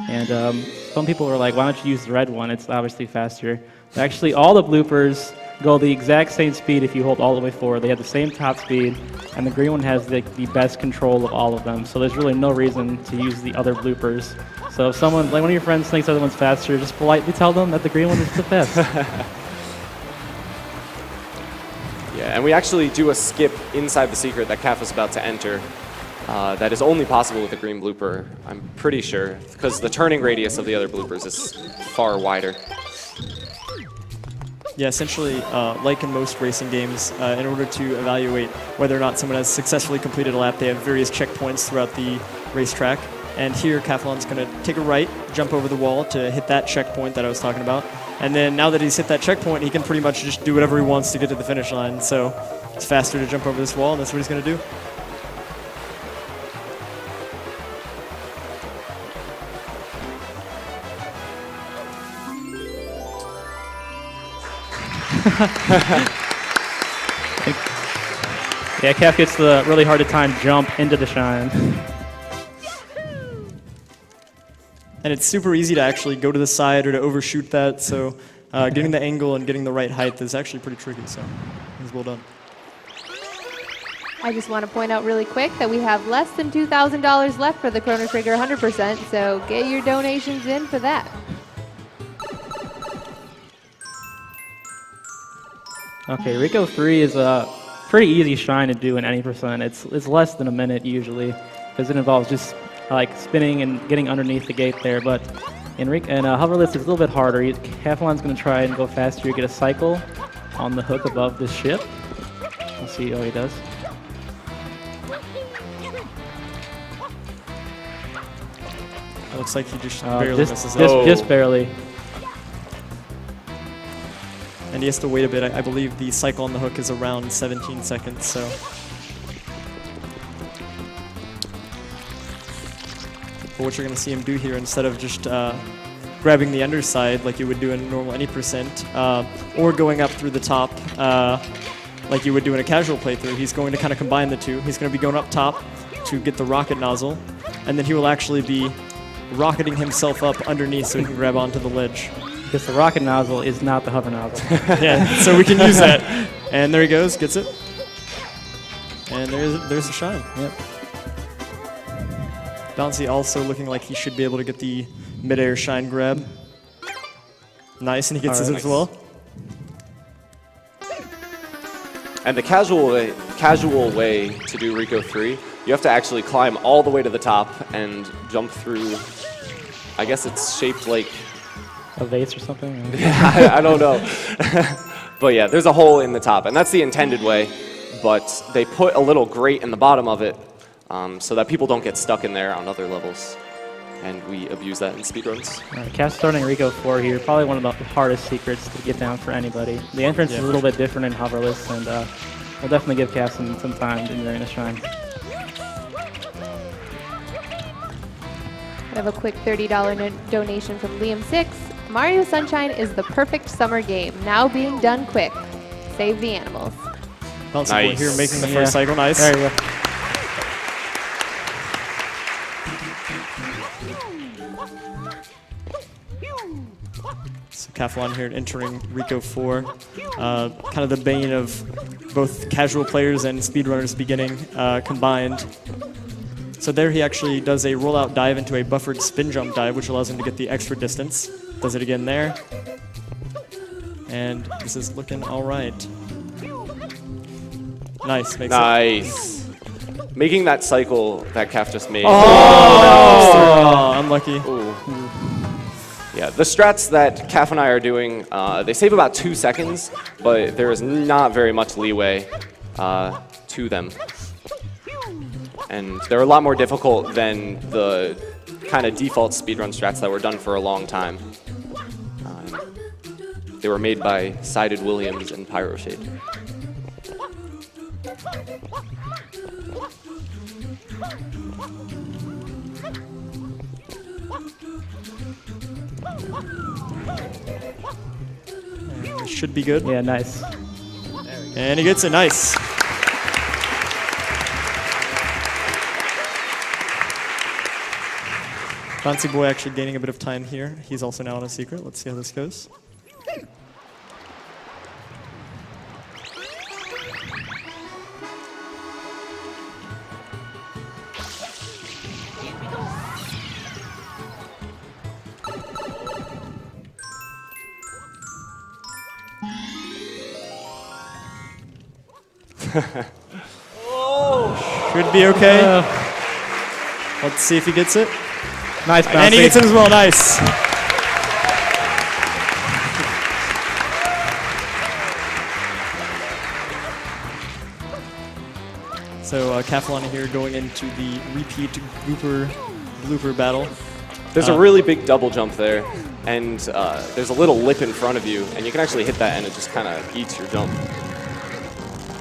And some people were like, why don't you use the red one? It's obviously faster. But actually, all the bloopers go the exact same speed if you hold all the way forward. They have the same top speed, and the green one has the best control of all of them. So there's really no reason to use the other bloopers. So if someone, like one of your friends thinks the other one's faster, just politely tell them that the green one is the best. Yeah, and we actually do a skip inside the secret that Kaf was about to enter. That is only possible with the green blooper, I'm pretty sure, because the turning radius of the other bloopers is far wider. Yeah, essentially, like in most racing games, in order to evaluate whether or not someone has successfully completed a lap, they have various checkpoints throughout the racetrack. And here, Kaffelon's going to take a right, jump over the wall to hit that checkpoint that I was talking about. And then now that he's hit that checkpoint, he can pretty much just do whatever he wants to get to the finish line. So it's faster to jump over this wall, and that's what he's going to do. Yeah, Caf gets the really hard to time jump into the shine. And it's super easy to actually go to the side or to overshoot that, so getting the angle and getting the right height is actually pretty tricky, so it's well done. I just want to point out really quick that we have less than $2,000 left for the Chrono Trigger 100%, so get your donations in for that. Okay, Rico 3 is a pretty easy shine to do in any percent. It's less than a minute usually, because it involves just like spinning and getting underneath the gate there. But in hoverless, it's a little bit harder. Kaffelon's going to try and go faster. You get a cycle on the hook above the ship. Let's see how he does. It looks like he just barely misses Just barely. And he has to wait a bit. I believe the cycle on the hook is around 17 seconds, so. But what you're going to see him do here, instead of just grabbing the underside like you would do in normal any percent, or going up through the top like you would do in a casual playthrough, he's going to kind of combine the two. He's going to be going up top to get the rocket nozzle, and then he will actually be rocketing himself up underneath so he can grab onto the ledge. Because the rocket nozzle is not the hover nozzle. Yeah, so we can use that. And there he goes, gets it. And there's the shine. Yep. Bouncy also looking like he should be able to get the mid-air shine grab. Nice, and he gets it as well. And the casual casual way to do Rico 3. You have to actually climb all the way to the top and jump through. I guess it's shaped like A vase or something? I don't know. But yeah, there's a hole in the top, and that's the intended way. But they put a little grate in the bottom of it so that people don't get stuck in there on other levels. And we abuse that in speedruns. All right, Cast starting Rico 4 here. Probably one of the hardest secrets to get down for anybody. The entrance is a little bit different in hoverless, and we'll definitely give Cast some time during this shine. I have a quick $30 donation from Liam6. Mario Sunshine is the perfect summer game, now being done quick. Save the animals. Bounceyboy Nice. here making the first cycle. Nice. There you go. So Kaffelon here entering Rico 4. Kind of the bane of both casual players and speedrunners beginning combined. So there he actually does a rollout dive into a buffered spin jump dive, which allows him to get the extra distance. Does it again there. And this is looking all right. Nice. Makes Nice. Making that cycle that Kaf just made. Oh, unlucky. Ooh. Yeah, the strats that Kaf and I are doing, they save about 2 seconds, but there is not very much leeway to them. And they're a lot more difficult than the kind of default speedrun strats that were done for a long time. They were made by Sided Williams and Pyroshade. And this should be good. Yeah, nice. And he gets it. Nice. Bounceyboy actually gaining a bit of time here. He's also now on a secret. Let's see how this goes. Should be okay. Let's see if he gets it. Nice bounce. And he gets it as well. Nice. So Kaffelon here going into the repeat blooper battle. There's a really big double jump there, and there's a little lip in front of you, and you can actually hit that and it just kind of eats your jump.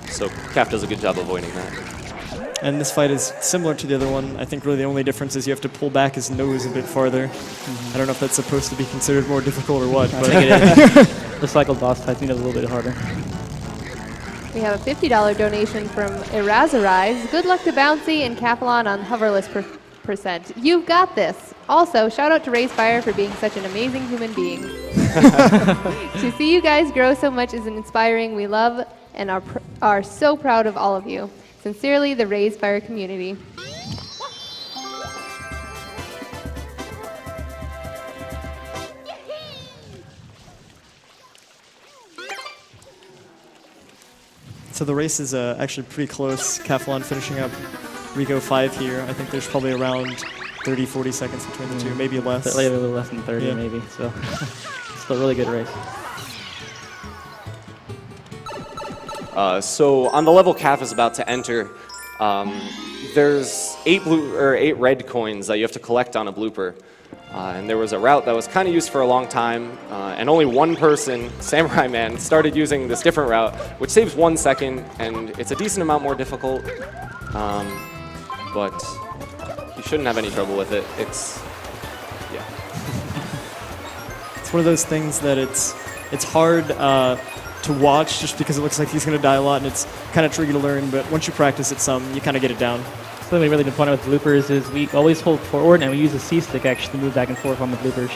So Kaf does a good job avoiding that. And this fight is similar to the other one. I think really the only difference is you have to pull back his nose a bit farther. I don't know if that's supposed to be considered more difficult or what. I But think it is. The cycle boss type is a little bit harder. We have a $50 donation from Erazerize. Good luck to Bouncy and Kaffelon on hoverless percent. You've got this. Also, shout out to Racefire for being such an amazing human being. To see you guys grow so much is inspiring. We love and are so proud of all of you. Sincerely, the Racefire community. So the race is actually pretty close. Kaffelon finishing up Rico 5 here. I think there's probably around 30, 40 seconds between the two, maybe less. A little less than 30 Yeah. maybe. So it's a really good race. So on the level Kaf is about to enter, there's 8 red coins that you have to collect on a blooper. And there was a route that was kind of used for a long time, and only one person, Samurai Man, started using this different route, which saves 1 second, and it's a decent amount more difficult, but you shouldn't have any trouble with it. It's It's one of those things that it's hard to watch just because it looks like he's going to die a lot, and it's kind of tricky to learn, but once you practice it some, you kind of get it down. Something we really been pointing with bloopers is we always hold forward and we use the C stick actually to move back and forth on the bloopers.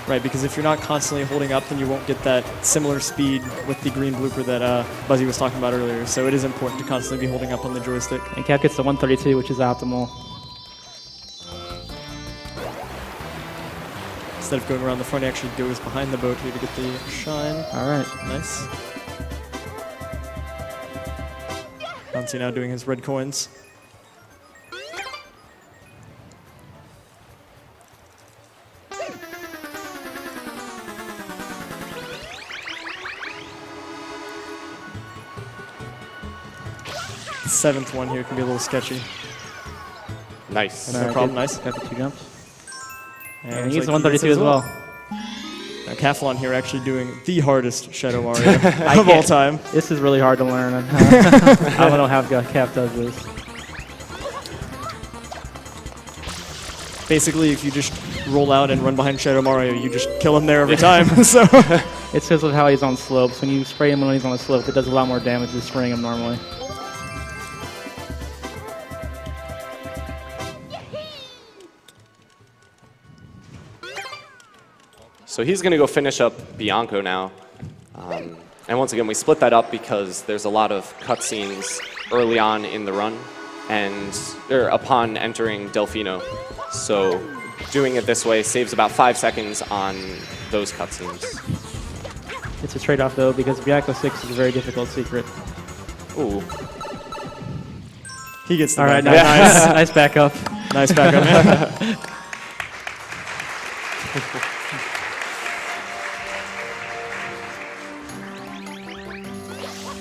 Right, because if you're not constantly holding up, then you won't get that similar speed with the green blooper that Buzzy was talking about earlier. So it is important to constantly be holding up on the joystick. And Cap gets the 132, which is optimal. Instead of going around the front, he actually goes behind the boat here to get the shine. All right. Nice. Bouncy now doing his red coins. The 7th one here can be a little sketchy. Nice. No problem, nice. Got the 2 jumps. And And looks he's like 132 as well. Now Kaffelon here actually doing the hardest Shadow Mario of all can't- time. This is really hard to learn. I don't know how Cap does this. Basically, if you just roll out and run behind Shadow Mario, you just kill him there every time. So It's because of how he's on slopes. When you spray him when he's on a slope, it does a lot more damage than spraying him normally. So he's going to go finish up Bianco now. And once again, we split that up because there's a lot of cutscenes early on in the run and upon entering Delfino. So doing it this way saves about 5 seconds on those cutscenes. It's a trade-off, though, because Bianco 6 is a very difficult secret. Ooh. he gets the All right, back. nice, nice backup. Nice backup, man.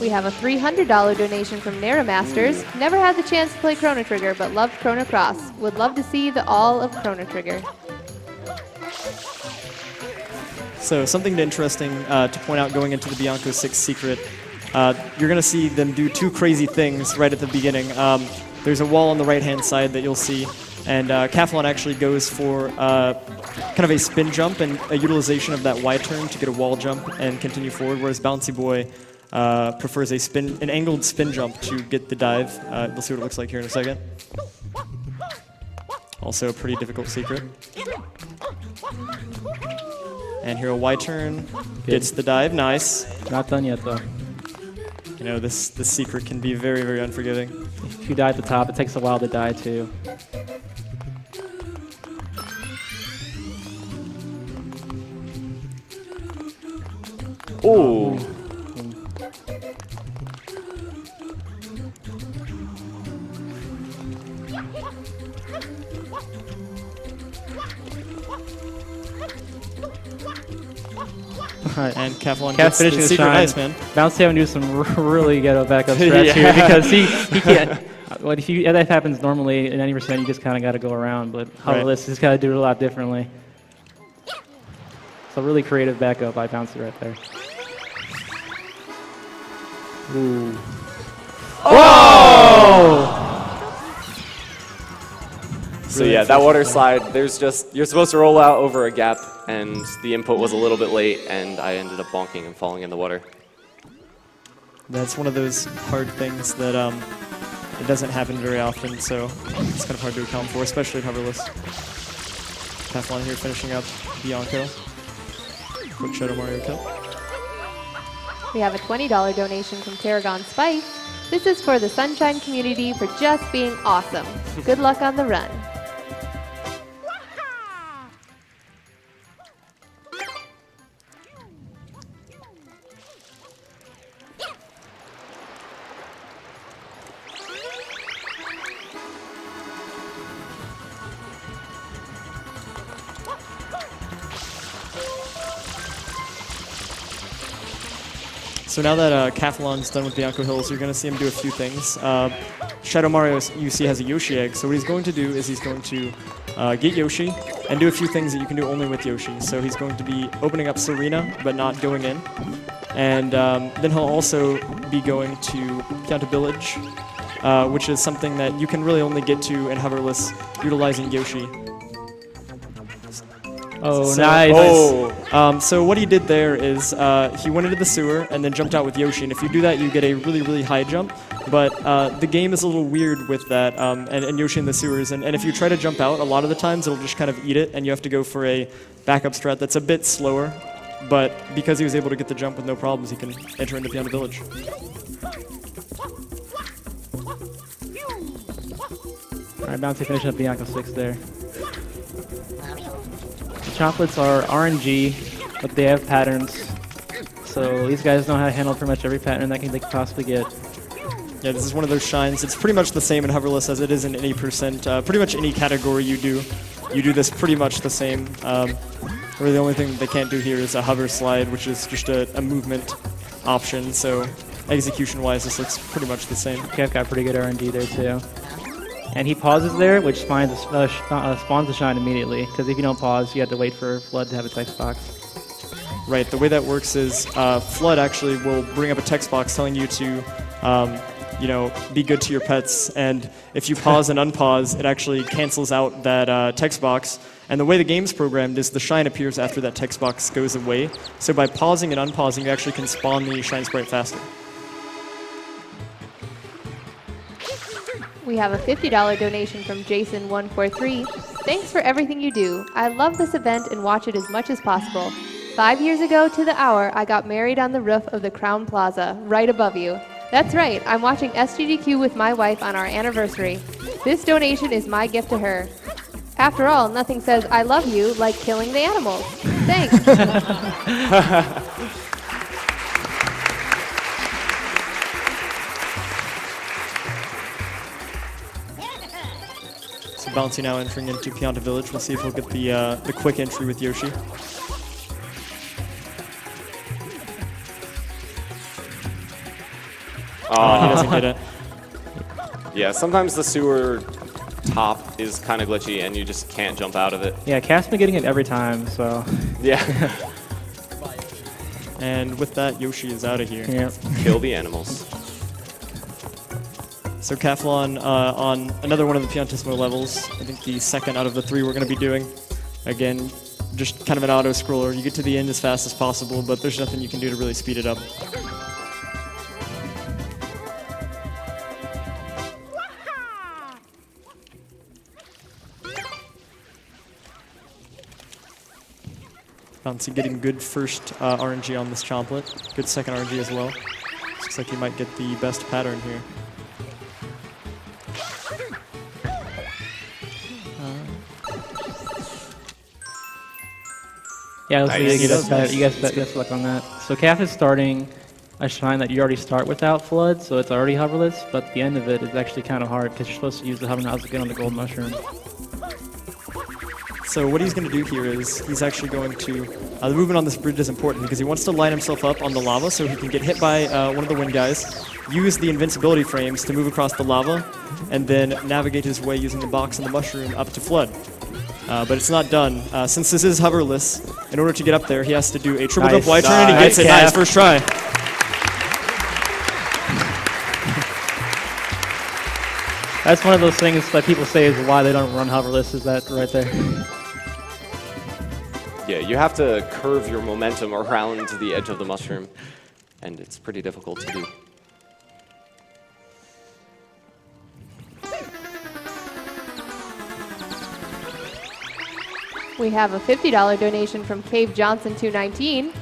We have a $300 donation from Nara Masters. Never had the chance to play Chrono Trigger, but loved Chrono Cross. Would love to see the all of Chrono Trigger. So something interesting to point out going into the Bianco 6 secret, you're going to see them do 2 crazy things right at the beginning. There's a wall on the right-hand side that you'll see, and Kaffelon actually goes for kind of a spin jump and a utilization of that Y turn to get a wall jump and continue forward, whereas Bounceyboy prefers an angled spin jump to get the dive. We'll see what it looks like here in a second. Also a pretty difficult secret. And here a Y turn, gets the dive, nice. Not done yet, though. You know, this secret can be very, very unforgiving. If you die at the top, it takes a while to die, too. Ooh. Alright. And Kaffelon Cap gets the finishing the secret shine. nice, man. Bouncy having to do some really ghetto backup strats Yeah. here because he can't. Well, if that happens normally in 90%, you just kind of got to go around. But hoverless, he's got to do it a lot differently. So really creative backup by Bouncy right there. Ooh. So yeah, that water slide, you're supposed to roll out over a gap, and the input was a little bit late, and I ended up bonking and falling in the water. That's one of those hard things that it doesn't happen very often, so it's kind of hard to account for, especially in hoverless. Kaffelon here finishing up Bianco. Quick Shadow Mario kill. We have a $20 donation from Tarragon Spice. This is for the Sunshine community for just being awesome. Good luck on the run. So now that Kaffelon's done with Bianco Hills, you're going to see him do a few things. Shadow Mario, you see, has a Yoshi egg. So what he's going to do is he's going to get Yoshi and do a few things that you can do only with Yoshi. So he's going to be opening up Sirena, but not going in. And then he'll also be going to Pianta Village, which is something that you can really only get to in hoverless utilizing Yoshi. Oh, So- nice. So what he did there is he went into the sewer and then jumped out with Yoshi. And if you do that, you get a really, really high jump. But the game is a little weird with that and Yoshi in the sewers. And if you try to jump out, a lot of the times it'll just kind of eat it. And you have to go for a backup strat that's a bit slower. But because he was able to get the jump with no problems, he can enter into Pianta Village. All right, Bouncy finishing up Bianco 6 there. The chocolates are RNG, but they have patterns. So these guys know how to handle pretty much every pattern that they can possibly get. Yeah, this is one of those shines. It's pretty much the same in hoverless as it is in any percent. Pretty much any category you do this pretty much the same. Really, the only thing they can't do here is a hover slide, which is just a movement option. So execution-wise, this looks pretty much the same. Kev got pretty good RNG there too. And he pauses there, which spawns the shine immediately, because if you don't pause, you have to wait for Flood to have a text box. Right, the way that works is Flood actually will bring up a text box telling you to be good to your pets, and if you pause and unpause, it actually cancels out that text box. And the way the game's programmed is the shine appears after that text box goes away. So by pausing and unpausing, you actually can spawn the shine sprite faster. We have a $50 donation from Jason143. Thanks for everything you do. I love this event and watch it as much as possible. 5 years ago to the hour, I got married on the roof of the Crown Plaza, right above you. That's right, I'm watching SGDQ with my wife on our anniversary. This donation is my gift to her. After all, nothing says I love you like killing the animals. Thanks. So Bouncy now entering into Pianta Village. We'll see if he'll get the quick entry with Yoshi. He doesn't get it. Yeah, sometimes the sewer top is kind of glitchy and you just can't jump out of it. Yeah, Cass been getting it every time, so. Yeah. And with that, Yoshi is out of here. Yeah. Kill the animals. So Kaffelon on another one of the Piantissimo levels, I think the second out of the 3 we're going to be doing. Again, just kind of an auto-scroller. You get to the end as fast as possible, but there's nothing you can do to really speed it up. Bouncy getting good first RNG on this Chomplet. Good second RNG as well. Looks like he might get the best pattern here. Yeah, let's Nice. see, you guys best luck on that. So Calf is starting a shine that you already start without Flood, so it's already hoverless, but the end of it is actually kind of hard because you're supposed to use the hover nozzle to get on the gold mushroom. So what he's going to do here is he's actually going to... the movement on this bridge is important because he wants to line himself up on the lava so he can get hit by one of the wind guys, use the invincibility frames to move across the lava, and then navigate his way using the box and the mushroom up to Flood. But it's not done. Since this is hoverless, in order to get up there, he has to do a triple jump Y turn, and he gets it. Nice, first try. That's one of those things that people say is why they don't run hoverless, is that right there. Yeah, you have to curve your momentum around the edge of the mushroom, and it's pretty difficult to do. We have a $50 donation from Cave Johnson 219.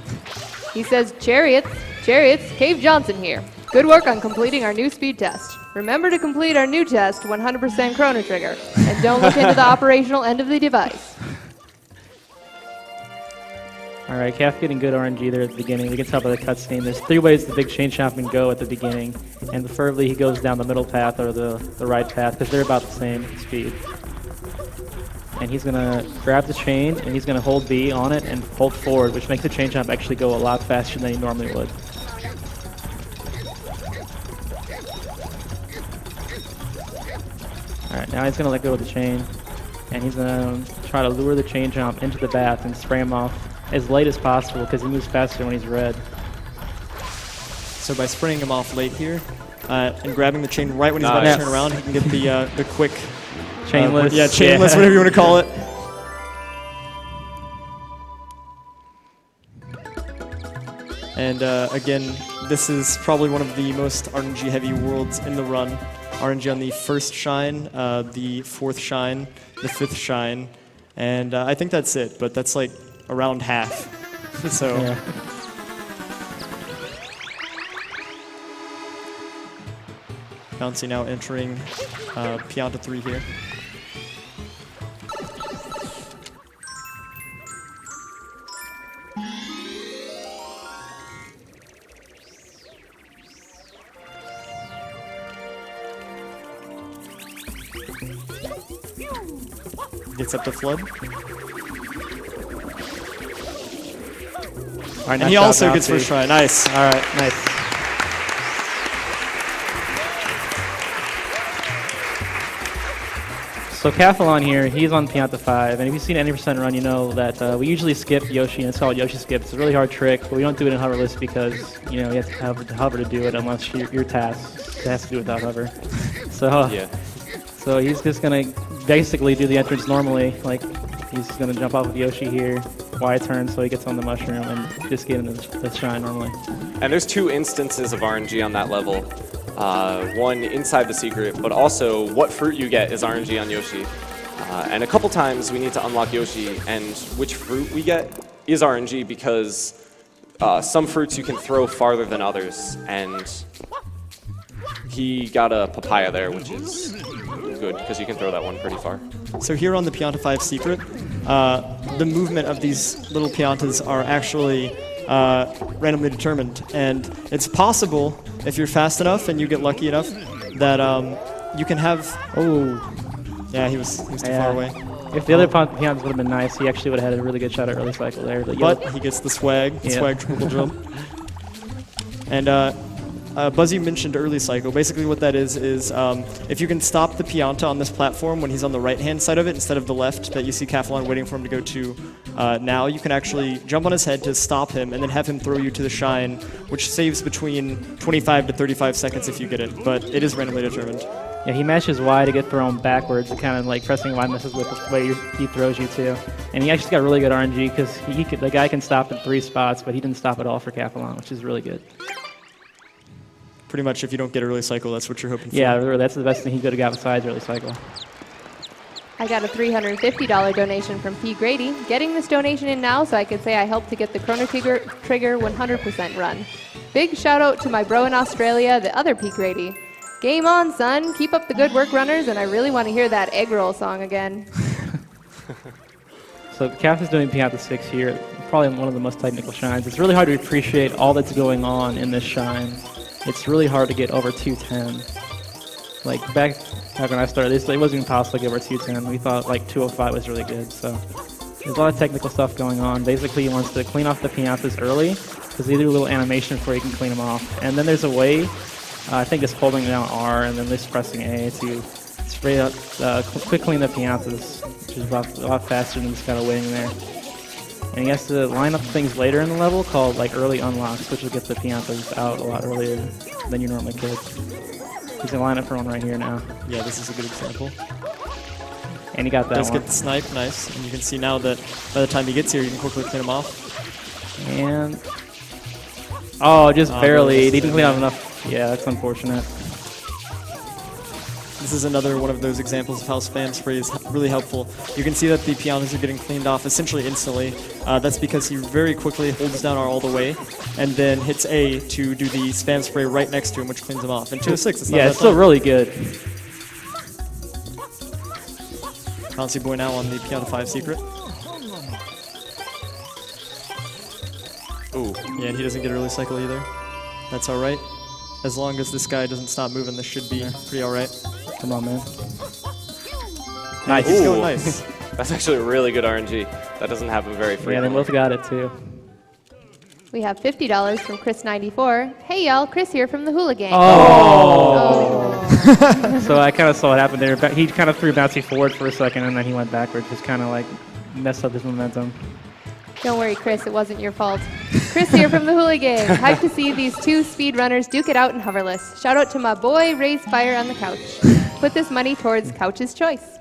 He says, Chariots, Cave Johnson here. Good work on completing our new speed test. Remember to complete our new test 100% Chrono Trigger, and don't look into the operational end of the device. All right, Calf getting good RNG there at the beginning. We can tell by the cutscene. There's 3 ways the big chain chomp can go at the beginning, and preferably he goes down the middle path or the right path because they're about the same speed. And he's going to grab the chain, and he's going to hold B on it and hold forward, which makes the chain jump actually go a lot faster than he normally would. Alright, now he's going to let go of the chain, and he's going to try to lure the chain jump into the bath and spray him off as late as possible because he moves faster when he's red. So by spraying him off late here, and grabbing the chain right when he's about to turn around, he can get the quick... Chainless. Chainless, whatever you want to call it. And again, this is probably one of the most RNG-heavy worlds in the run. RNG on the first shine, the 4th shine, the 5th shine, and I think that's it, but that's like around half. So. Yeah. Bouncy now entering Pianta 3 here. Gets up to flood. All right, And he nice also job, gets Bouncy. first try. Nice. All right, nice. So Kaffelon here, he's on Pianta 5, and if you've seen any percent run, you know that we usually skip Yoshi, and it's called Yoshi Skip. It's a really hard trick, but we don't do it in hoverless because, you know, you have to have the hover to do it unless your task has to do without hover. So, Yeah. so he's just going to basically do the entrance normally, like he's going to jump off of Yoshi here, Y turn so he gets on the mushroom, and just get into the shine normally. And there's 2 instances of RNG on that level. One inside the secret, but also what fruit you get is RNG on Yoshi. And a couple times we need to unlock Yoshi, and which fruit we get is RNG because some fruits you can throw farther than others, and he got a papaya there, which is good because you can throw that one pretty far. So here on the Pianta 5 secret, the movement of these little Piantas are actually randomly determined, and it's possible if you're fast enough and you get lucky enough that you can have. Oh, yeah, he was too far away. If the other Piantas would have been nice, he actually would have had a really good shot at early cycle there. But he gets the swag, triple jump. And Buzzy mentioned early cycle. Basically what that is if you can stop the Pianta on this platform when he's on the right-hand side of it instead of the left that you see Kaffelon waiting for him to go to now, you can actually jump on his head to stop him and then have him throw you to the shine, which saves between 25 to 35 seconds if you get it, but it is randomly determined. Yeah, he mashes Y to get thrown backwards, and kind of like pressing Y messes with the way he throws you too. And he actually got really good RNG because the guy can stop in 3 spots, but he didn't stop at all for Kaffelon, which is really good. Pretty much if you don't get early cycle, that's what you're hoping for. Yeah, really, that's the best thing he could have got besides early cycle. I got a $350 donation from P. Grady. Getting this donation in now so I could say I helped to get the Chrono Trigger 100% run. Big shout out to my bro in Australia, the other P. Grady. Game on, son. Keep up the good work, runners, and I really want to hear that egg roll song again. So Kaf is doing Pianta 6 here, probably one of the most technical shines. It's really hard to appreciate all that's going on in this shine. It's really hard to get over 210. Like back when I started this, it wasn't even possible to get over 210. We thought like 205 was really good. So there's a lot of technical stuff going on. Basically, he wants to clean off the Piantas early because they do a little animation before you can clean them off. And then there's a way, I think just holding down R and then just pressing A to spray up, quick clean the Piantas, which is a lot faster than just kind of waiting there. And he has to line up things later in the level called like early unlocks, which will get the Piantas out a lot earlier than you normally could. He's gonna line up for one right here now. Yeah, this is a good example. And he got that Does one. get the snipe, nice. And you can see now that by the time he gets here, you can quickly clean him off. And just barely. He didn't clean yeah. out enough. Yeah, that's unfortunate. This is another one of those examples of how spam spray is really helpful. You can see that the Piantas are getting cleaned off essentially instantly. That's because he very quickly holds down R all the way and then hits A to do the spam spray right next to him, which cleans him off. And 206, it's not Yeah, that it's still time. really good. Bounceyboy now on the Pianta 5 secret. Ooh. Yeah, and he doesn't get early cycle either. That's all right. As long as this guy doesn't stop moving, this should be pretty all right. Come on, man. Nice. He's Ooh. going nice. That's actually really good RNG. That doesn't happen very Yeah, they frequently. both got it too. We have $50 from Chris94. Hey y'all, Chris here from the Hula Gang. Oh! So I kind of saw what happened there. He kind of threw Bouncy forward for a second, and then he went backwards. Just kind of like messed up his momentum. Don't worry, Chris, it wasn't your fault. Chris here from the Hula Gang. Hyped to see these 2 speedrunners duke it out in hoverless. Shout out to my boy, Raise Fire on the couch. Put this money towards Couch's choice.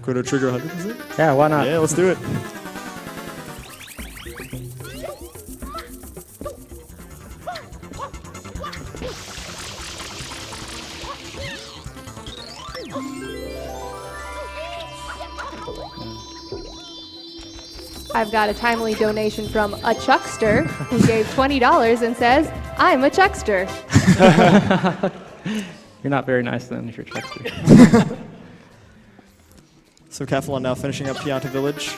Chrono Trigger 100%? Yeah, why not? Yeah, let's do it. I've got a timely donation from a Chuckster who gave $20 and says, I'm a Chuckster. You're not very nice then if you're Chuckster. So Kaffelon now finishing up Pianta Village.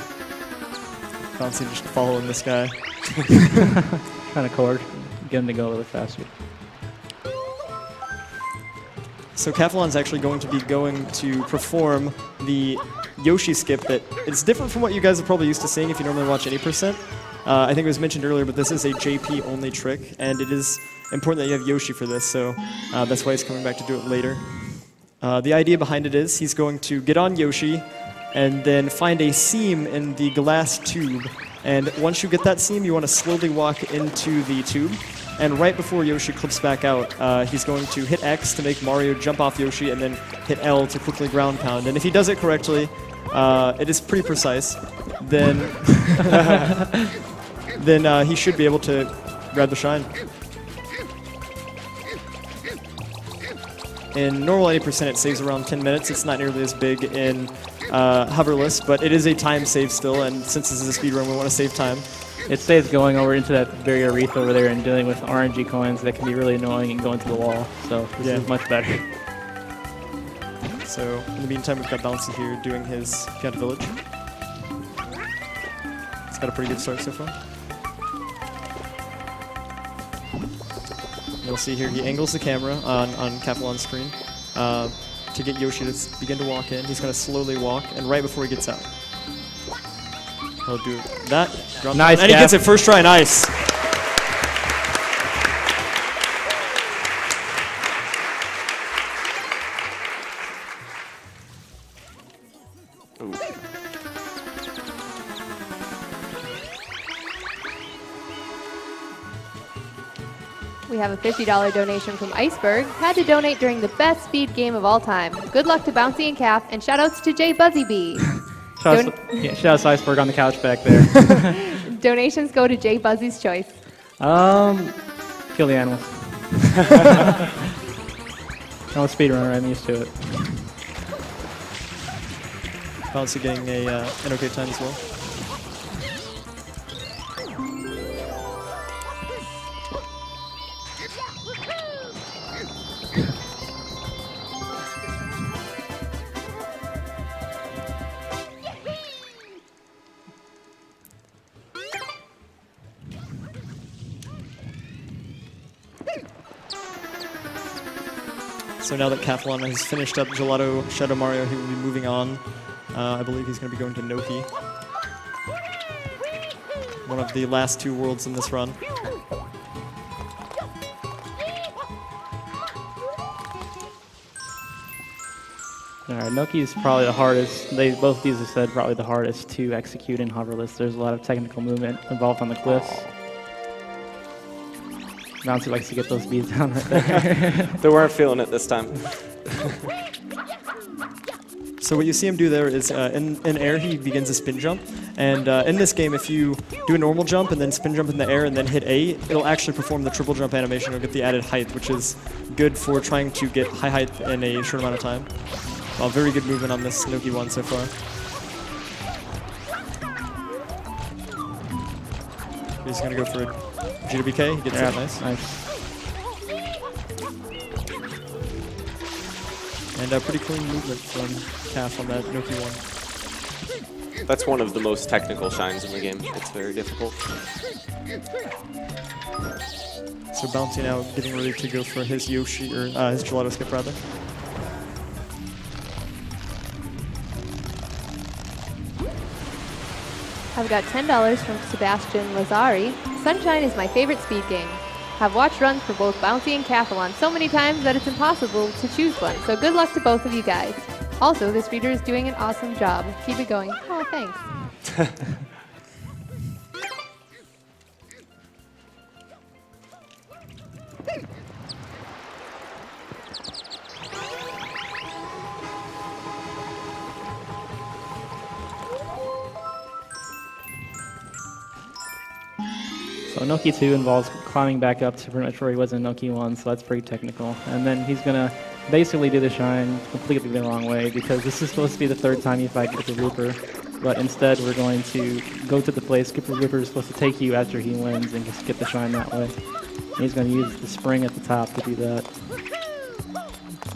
Bouncy just following this guy. Trying to cord, get him to go a little faster. So Kaffelon's actually going to be going to perform the Yoshi skip that it's different from what you guys are probably used to seeing if you normally watch any percent. I think it was mentioned earlier, but this is a JP only trick, and it is important that you have Yoshi for this, so that's why he's coming back to do it later. The idea behind it is he's going to get on Yoshi and then find a seam in the glass tube. And once you get that seam, you want to slowly walk into the tube. And right before Yoshi clips back out, he's going to hit X to make Mario jump off Yoshi and then hit L to quickly ground pound. And if he does it correctly, it is pretty precise, then, then he should be able to grab the shine. In normal 80%, it saves around 10 minutes. It's not nearly as big in hoverless, but it is a time save still, and since this is a speed run, we want to save time. It saves going over into that barrier reef over there and dealing with RNG coins that can be really annoying and go into the wall, so this is much better. So, in the meantime, we've got Bouncy here doing his Cat Village. It's got a pretty good start so far. You'll see here he angles the camera on Kaffelon's screen to get Yoshi to begin to walk in. He's going to slowly walk, and right before he gets out, he'll do that. Nice, and he gets it first try. Nice. We have a $50 donation from Iceberg. Had to donate during the best speed game of all time. Good luck to Bouncy and Calf, and shoutouts to Jay Buzzyb. Shout out to Iceberg on the couch back there. Donations go to Jay Buzzy's choice. Kill the animals. I'm a speedrunner, I'm used to it. Bouncy getting an okay time as well. So now that Kaffelon has finished up Gelato Shadow Mario, he will be moving on. I believe he's going to be going to Noki. One of the last two worlds in this run. Alright, Noki is probably the hardest, both of these have said probably the hardest to execute in hoverless. There's a lot of technical movement involved on the cliffs. Bouncy likes to get those beads down right there. They weren't feeling it this time. So what you see him do there is in air he begins a spin jump, and in this game if you do a normal jump and then spin jump in the air and then hit A, it'll actually perform the triple jump animation. You'll get the added height, which is good for trying to get high height in a short amount of time. Well, very good movement on this Noki one so far. He's going to go for a GWK, he gets that nice. And a pretty clean movement from Calf on that Noki one. That's one of the most technical shines in the game. It's very difficult. So Bouncy now getting ready to go for his Yoshi, or his Gelato skip rather. I've got $10 from Sebastian Lazari. Sunshine is my favorite speed game. Have watched runs for both Bouncy and Kaffelon so many times that it's impossible to choose one, so good luck to both of you guys. Also, this reader is doing an awesome job. Keep it going. Oh, thanks. So Noki 2 involves climbing back up to pretty much where he was in Noki 1, so that's pretty technical. And then he's going to basically do the shine completely the wrong way, because this is supposed to be the third time you fight Skipper Rooper, but instead we're going to go to the place Skipper Rooper is supposed to take you after he wins and just get the shine that way. And he's going to use the spring at the top to do that.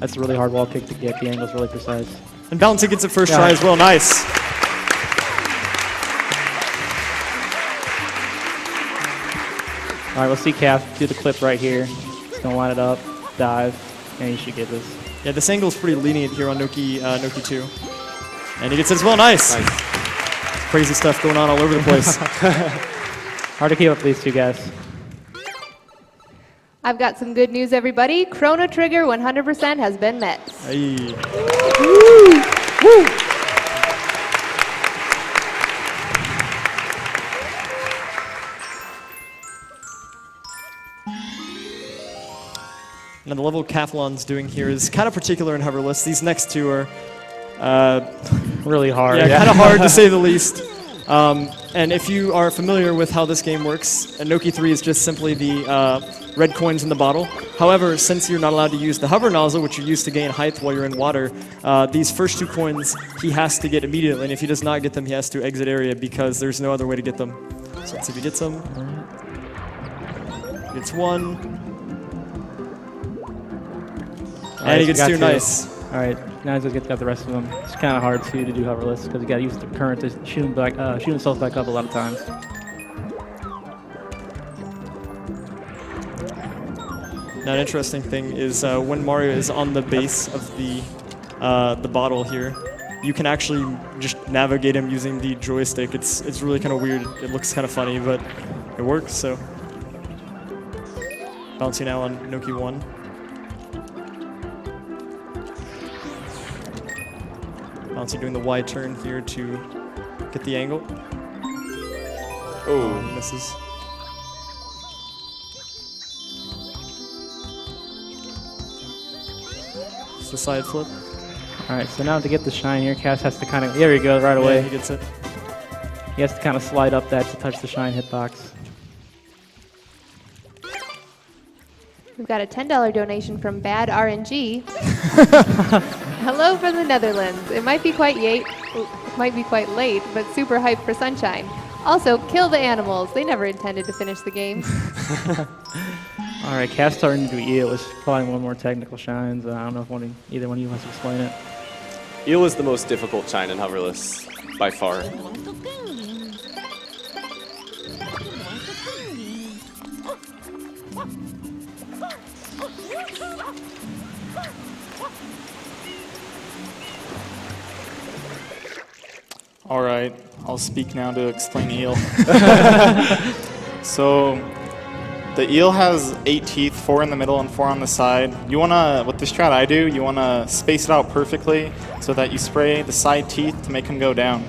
That's a really hard wall kick to get, the angle's really precise. And Bouncy gets it first try as well, nice. All right, we'll see Calf do the clip right here. He's going to line it up, dive, and he should get this. Yeah, this angle's pretty lenient here on Noki 2. And he gets it as well. Nice. Crazy stuff going on all over the place. Hard to keep up with these two guys. I've got some good news, everybody. Chrono Trigger 100% has been met. Hey. Now the level Kaffelon's doing here is kind of particular in hoverless. These next two are Really hard. yeah, kind of hard to say the least. And if you are familiar with how this game works, Noki 3 is just simply the red coins in the bottle. However, since you're not allowed to use the hover nozzle, which you're used to gain height while you're in water, these first 2 coins he has to get immediately. And if he does not get them, he has to exit area because there's no other way to get them. So let's see if he gets them. Gets 1. And he gets 2, nice. All right, now he's got the rest of them. It's kind of hard too to do hoverless because you got to use the current to shoot himself back up a lot of times. Now an interesting thing is when Mario is on the base of the bottle here, you can actually just navigate him using the joystick. It's really kind of weird. It looks kind of funny, but it works. So bouncing now on Noki 1. Bouncy doing the Y turn here to get the angle. Oh, misses. It's the side flip. All right, so now to get the shine here, Cass has to kind of, there we go, right away. Yeah, he gets it. He has to kind of slide up that to touch the shine hitbox. We've got a $10 donation from Bad RNG. Hello from the Netherlands. It might be quite late, but super hyped for Sunshine. Also, kill the animals. They never intended to finish the game. All right, Cass starting to do eel. Let's find one more technical shines. I don't know if either one of you wants to explain it. Eel is the most difficult shine in hoverless, by far. All right, I'll speak now to explain eel. So the eel has 8 teeth, 4 in the middle and 4 on the side. You wanna, with the strat I do, you wanna space it out perfectly so that you spray the side teeth to make him go down.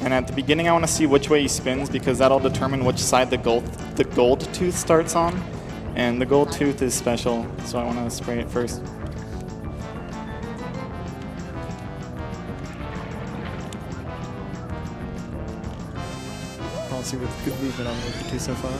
And at the beginning, I wanna see which way he spins because that'll determine which side the gold tooth starts on. And the gold tooth is special, so I wanna spray it first. Policy with good movement on Noki 2 so far.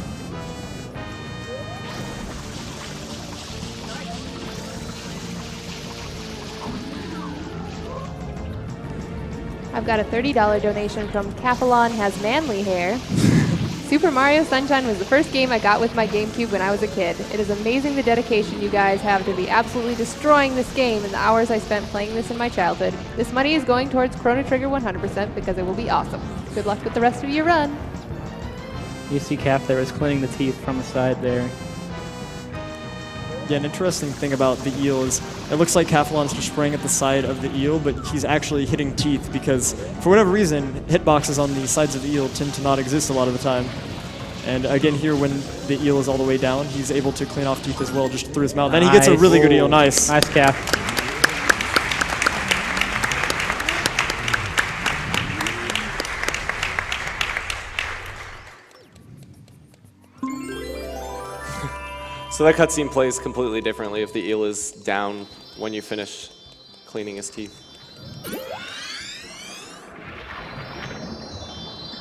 I've got a $30 donation from Kaffelon Has Manly Hair. Super Mario Sunshine was the first game I got with my GameCube when I was a kid. It is amazing the dedication you guys have to be absolutely destroying this game and the hours I spent playing this in my childhood. This money is going towards Chrono Trigger 100% because it will be awesome. Good luck with the rest of your run. You see Calf there is cleaning the teeth from the side there. Yeah, an interesting thing about the eel is it looks like Kaffelon's just spraying at the side of the eel, but he's actually hitting teeth because for whatever reason, hitboxes on the sides of the eel tend to not exist a lot of the time. And again here, when the eel is all the way down, he's able to clean off teeth as well just through his mouth. And he gets a really good eel. Nice. Nice, Calf. So that cutscene plays completely differently if the eel is down when you finish cleaning his teeth.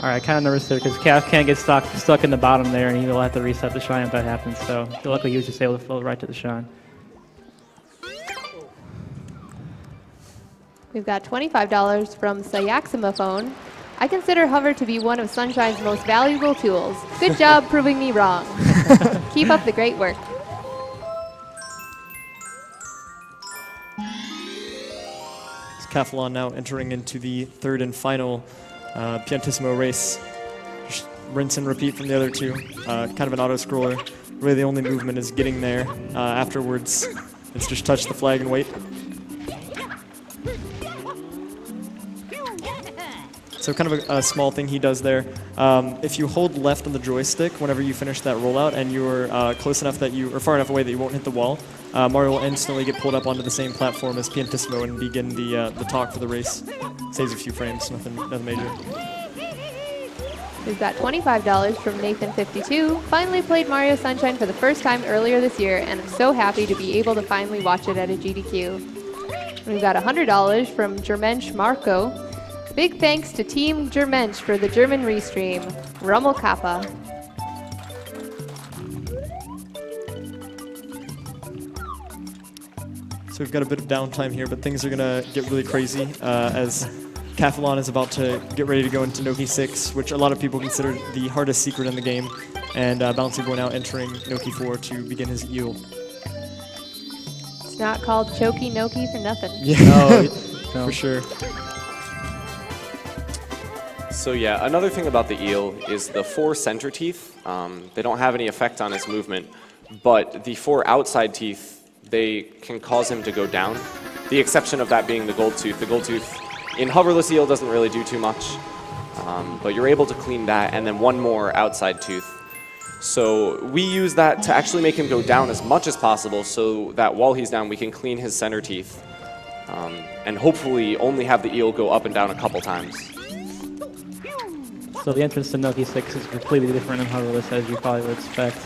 All right, kind of nervous there because Calf can't get stuck in the bottom there, and he will have to reset the shine if that happens. So luckily, he was just able to float right to the shine. We've got $25 from Sayaxima Phone. I consider hover to be one of Sunshine's most valuable tools. Good job proving me wrong. Keep up the great work. It's Kaffelon now entering into the third and final Piantissimo race. Just rinse and repeat from the other two. Kind of an auto-scroller. Really the only movement is getting there. Afterwards, it's just touch the flag and wait. So kind of a small thing he does there. If you hold left on the joystick whenever you finish that rollout and you're close enough that you, or far enough away that you won't hit the wall, Mario will instantly get pulled up onto the same platform as Piantissimo and begin the talk for the race. Saves a few frames, nothing major. We've got $25 from Nathan52. Finally played Mario Sunshine for the first time earlier this year, and I'm so happy to be able to finally watch it at a GDQ. We've got $100 from Germensch Marco. Big thanks to Team Germensch for the German restream. Rummel Kappa. So we've got a bit of downtime here, but things are gonna get really crazy as Kaffelon is about to get ready to go into Noki 6, which a lot of people consider the hardest secret in the game, and Bounceyboy now entering Noki 4 to begin his eel. It's not called Choky Noki for nothing. Yeah, No. for sure. So yeah, another thing about the eel is the 4 center teeth. They don't have any effect on his movement, but the 4 outside teeth, they can cause him to go down. The exception of that being the gold tooth. The gold tooth in hoverless eel doesn't really do too much, but you're able to clean that, and then 1 more outside tooth. So we use that to actually make him go down as much as possible so that while he's down we can clean his center teeth and hopefully only have the eel go up and down a couple times. So the entrance to Noki 6 is completely different in hoverless, as you probably would expect.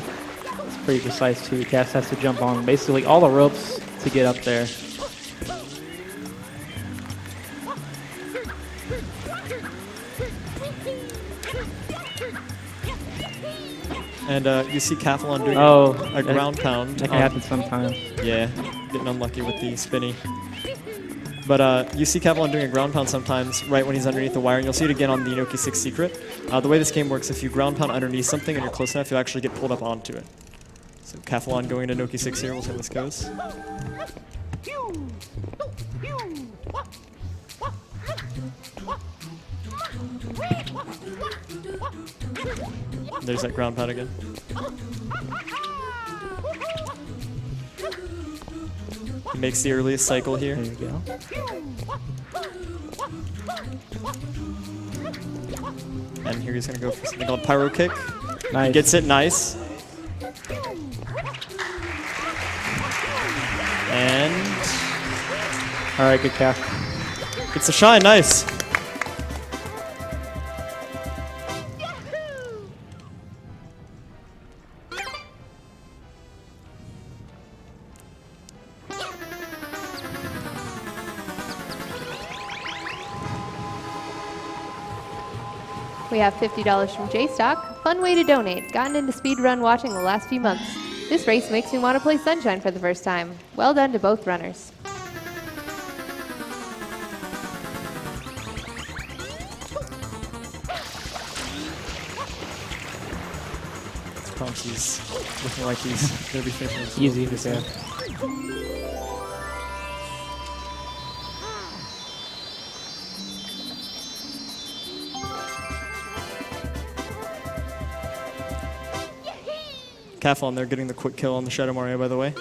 It's pretty precise too. Cass has to jump on basically all the ropes to get up there. And you see Kaffelon doing a ground pound. That can happen sometimes. Yeah, getting unlucky with the spinny. But you see Kaffelon doing a ground pound sometimes right when he's underneath the wire, and you'll see it again on the Noki 6 secret. The way this game works, if you ground pound underneath something and you're close enough, you'll actually get pulled up onto it. So Kaffelon going into Noki 6 here, we'll see how this goes. There's that ground pound again. He makes the earliest cycle here. There you go. And here he's going to go for something called Pyro Kick. Nice. He gets it, nice. And All right, good calf. gets a shine, nice. We have $50 from J-Stock. Fun way to donate. Gotten into speedrun watching the last few months. This race makes me want to play Sunshine for the first time. Well done to both runners. He's looking like he's going to be finishing. Easy to say. Kaffelon there getting the quick kill on the Shadow Mario, by the way.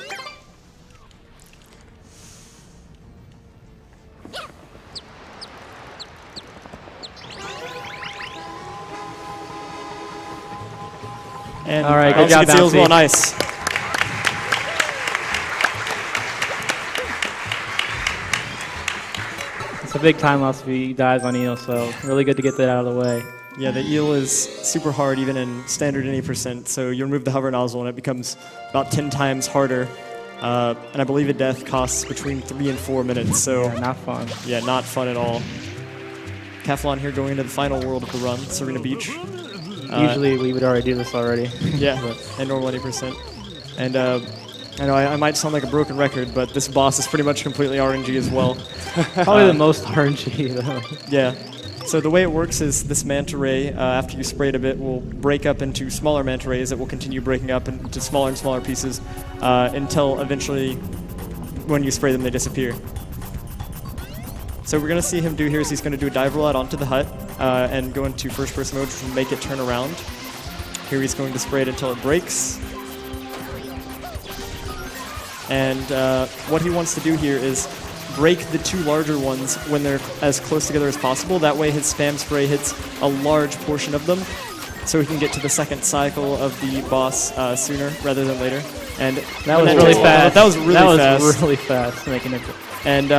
And all right, good job, gets Bouncy. on ice. It's a big time loss if he dies on eel, so really good to get that out of the way. Yeah, the eel is super hard even in standard 80%, so you remove the hover nozzle and it becomes about 10 times harder. And I believe a death costs between 3 and 4 minutes, so Yeah, not fun. yeah, not fun at all. Kaffelon here going into the final world of the run, Sirena Beach. Usually we would already do this already. Yeah, and normal 80%. And I know I might sound like a broken record, but this boss is pretty much completely RNG as well. Probably the most RNG though. Yeah. So the way it works is this manta ray, after you spray it a bit, will break up into smaller manta rays that will continue breaking up into smaller and smaller pieces until eventually, when you spray them, they disappear. So we're going to see him do here is he's going to do a dive rollout onto the hut and go into first-person mode, which will make it turn around. Here he's going to spray it until it breaks. And what he wants to do here is break the two larger ones when they're as close together as possible. That way his spam spray hits a large portion of them, so he can get to the second cycle of the boss sooner rather than later. And That was really fast. That was really fast. That was really fast, making it. And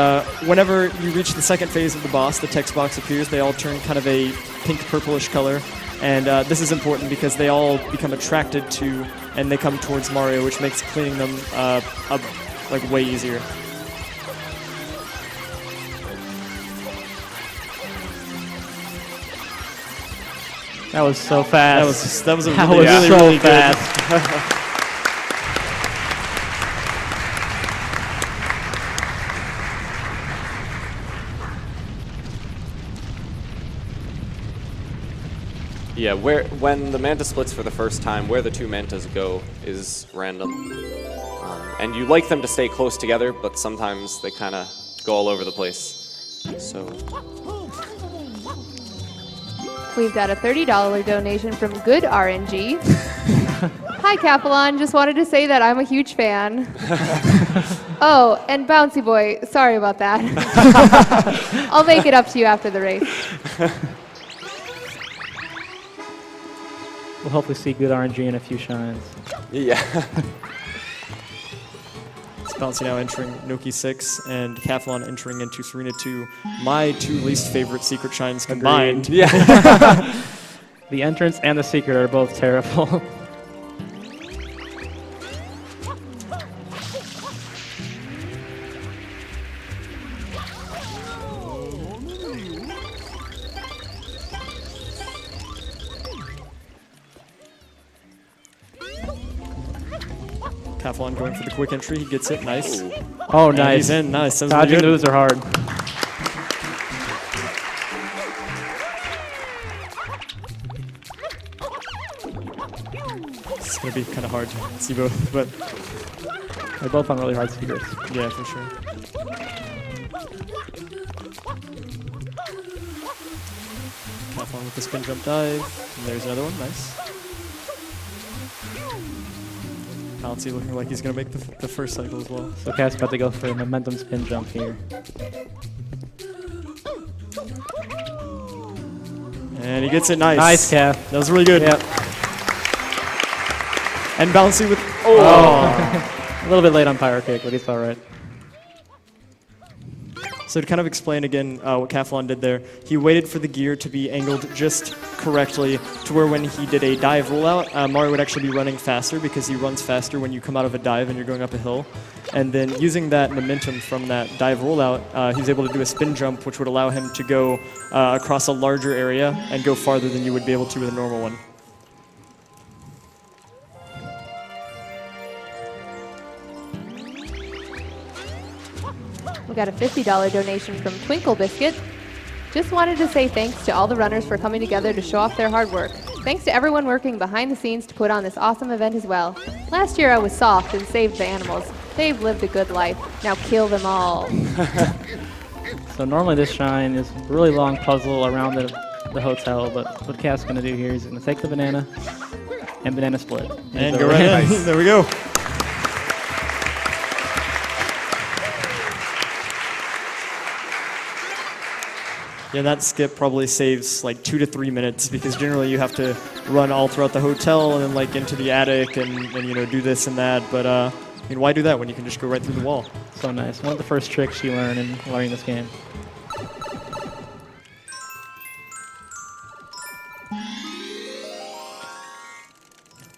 whenever you reach the second phase of the boss, the text box appears. They all turn kind of a pink-purplish color. And this is important because they all become attracted to, and they come towards Mario, which makes cleaning them like way easier. That was so fast. That was a That really, was really, so really fast. good. Yeah, when the manta splits for the first time, where the two mantas go is random. And you like them to stay close together, but sometimes they kind of go all over the place. So We've got a $30 donation from Good RNG. Hi, Kaffelon. Just wanted to say that I'm a huge fan. Oh, and Bounceyboy, sorry about that. I'll make it up to you after the race. We'll hopefully see good RNG in a few shines. yeah. It's Bouncy now entering Noki 6 and Kaffelon entering into Sirena 2. My two least favorite secret shines combined. Yeah. The entrance and the secret are both terrible. Kaffelon going for the quick entry. He gets it. Nice. Oh, And nice. he's in. Nice. That was Dodging really good. moves are hard. It's going to be kind of hard to see both, but They're both on really hard secrets. yeah, for sure. Kaffelon with the spin jump dive. And there's another one. Nice. Bouncy looking like he's going to make the first cycle as well. So Cat's about to go for a momentum spin jump here. And he gets it nice. Nice, Cat. That was really good. Yep. And Bouncy with... A little bit late on Pyro Kick, but he's all right. So to kind of explain again what Kaffelon did there, he waited for the gear to be angled just correctly to where when he did a dive rollout, Mario would actually be running faster because he runs faster when you come out of a dive and you're going up a hill. And then using that momentum from that dive rollout, he was able to do a spin jump, which would allow him to go across a larger area and go farther than you would be able to with a normal one. We got a $50 donation from Twinkle Biscuit. Just wanted to say thanks to all the runners for coming together to show off their hard work. Thanks to everyone working behind the scenes to put on this awesome event as well. Last year I was soft and saved the animals. They've lived a good life. Now kill them all. So normally this shine is a really long puzzle around the hotel, but what Cat's going to do here is he's going to take the banana and banana split. And go right in. There we go. Yeah, that skip probably saves like 2 to 3 minutes because generally you have to run all throughout the hotel and then like into the attic and you know do this and that. But I mean, why do that when you can just go right through the wall? So nice. One of the first tricks you learn in learning this game.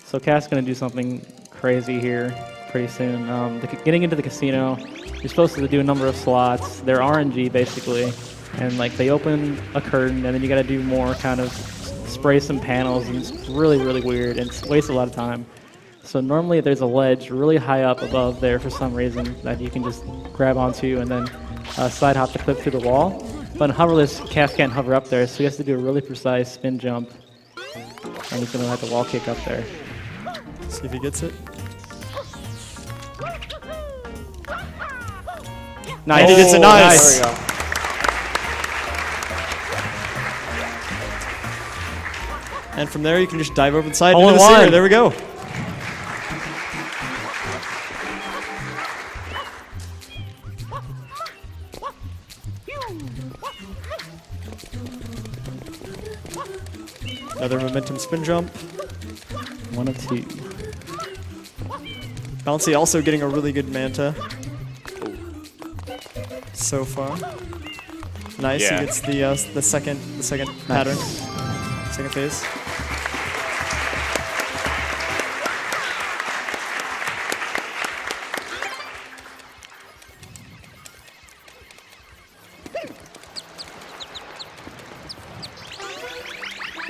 So Cat's going to do something crazy here pretty soon. Getting into the casino, you're supposed to do a number of slots. They're RNG basically, and like they open a curtain and then you got to do more kind of spray some panels, and it's really, really weird and it wastes a lot of time. So normally there's a ledge really high up above there for some reason that you can just grab onto and then side hop the clip through the wall. But in hoverless, Cass can't hover up there, so he has to do a really precise spin jump. And he's going to have the wall kick up there. See if he gets it. Nice. And he gets it nice. There we go. And from there you can just dive over the side Hole into in the center. one. There we go. spin jump. 1 of 2. Bouncy also getting a really good manta so far. Nice. Yeah. He gets the second pattern, second phase.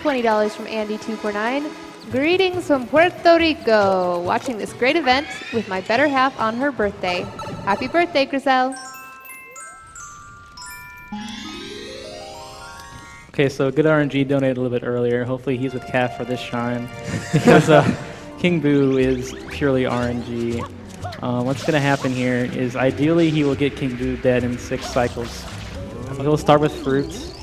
$20 from Andy249. Greetings from Puerto Rico. Watching this great event with my better half on her birthday. Happy birthday, Griselle. Okay, so good RNG donated a little bit earlier. Hopefully he's with Kaf for this shine. Because King Boo is purely RNG. What's going to happen here is ideally he will get King Boo dead in 6 cycles. He'll start with fruits.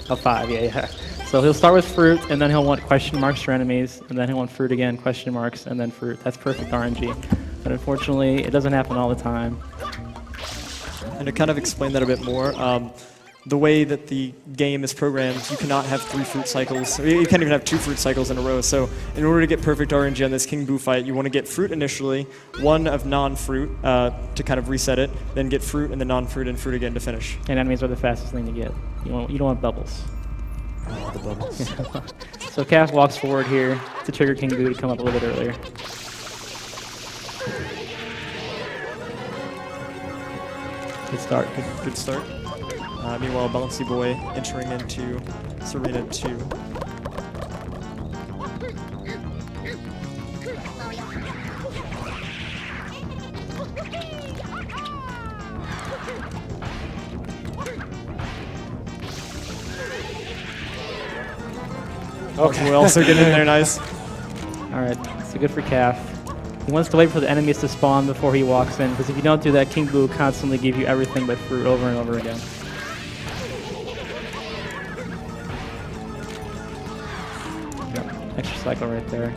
5, yeah. So he'll start with fruit, and then he'll want question marks for enemies, and then he'll want fruit again, question marks, and then fruit. That's perfect RNG. But unfortunately, it doesn't happen all the time. And to kind of explain that a bit more, the way that the game is programmed, you cannot have 3 fruit cycles, or you can't even have 2 fruit cycles in a row. So in order to get perfect RNG on this King Boo fight, you want to get fruit initially, 1 of non-fruit to kind of reset it, then get fruit and then non-fruit and fruit again to finish. And enemies are the fastest thing to get. You don't want bubbles. Oh, the bubbles. So Kaf walks forward here to trigger King Boo to come up a little bit earlier. Good start. Good start. Meanwhile, Bounceyboy entering into Sirena 2. Okay, we're also getting in there, nice. All right, so good for Kaf. He wants to wait for the enemies to spawn before he walks in, because if you don't do that, King Boo will constantly give you everything but fruit over and over again. Yep, extra cycle right there.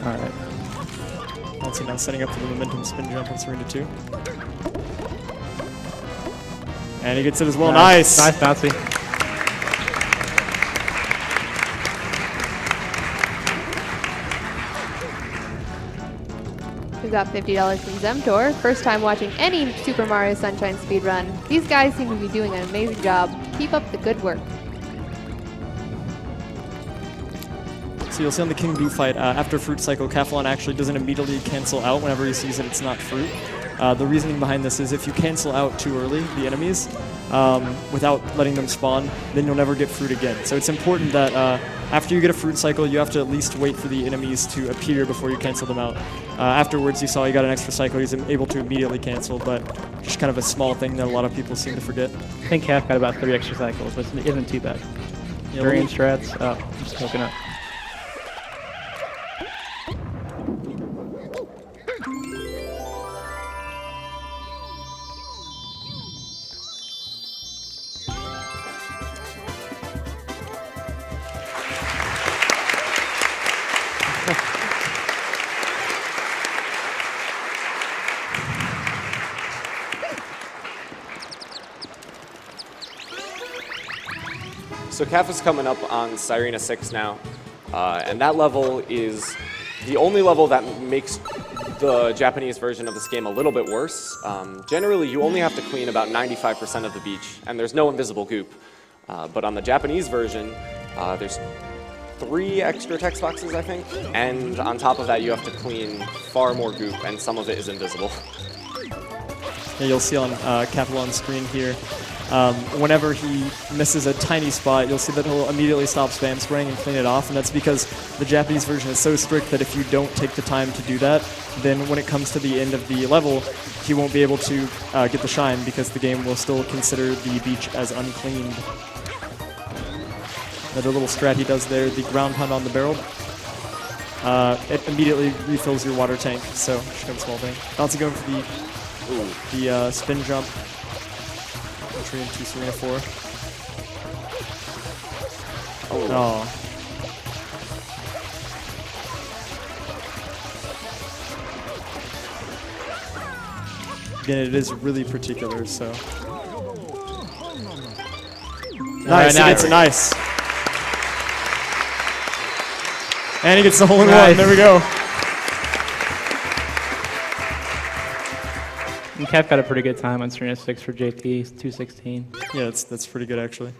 All right. Bouncy now setting up for the momentum spin jump on Sirena 2. And he gets it as well. Nice! Nice, Bouncy. We got $50 from Zemtor. First time watching any Super Mario Sunshine speedrun. These guys seem to be doing an amazing job. Keep up the good work. So you'll see on the King Boo fight, after fruit cycle, Kaffelon actually doesn't immediately cancel out whenever he sees that it's not fruit. The reasoning behind this is if you cancel out too early, the enemies, without letting them spawn, then you'll never get fruit again. So it's important that after you get a fruit cycle, you have to at least wait for the enemies to appear before you cancel them out. Afterwards, you saw he got an extra cycle, he's able to immediately cancel, but just kind of a small thing that a lot of people seem to forget. I think Kaf got about 3 extra cycles, but it isn't too bad. Yeah, Variant strats. Oh, just hooking up. So Kaf is coming up on Sirena 6 now, and that level is the only level that makes the Japanese version of this game a little bit worse. Generally, you only have to clean about 95% of the beach, and there's no invisible goop. But on the Japanese version, there's 3 extra text boxes, I think, and on top of that, you have to clean far more goop, and some of it is invisible. Yeah, you'll see on Kaffelon's screen here, whenever he misses a tiny spot, you'll see that he'll immediately stop spam spraying and clean it off, and that's because the Japanese version is so strict that if you don't take the time to do that, then when it comes to the end of the level, he won't be able to get the shine because the game will still consider the beach as uncleaned. Another little strat he does there, the ground pound on the barrel. It immediately refills your water tank, so just kind of a small thing. Bouncy going for the spin jump. Entry into Sirena 4. Again, it is really particular, so. Alright, Nice, he gets it, nice. And he gets the hole-in-one, Nice. there we go. And Kev got a pretty good time on Sirena 6 for JP, 216. Yeah, that's pretty good, actually.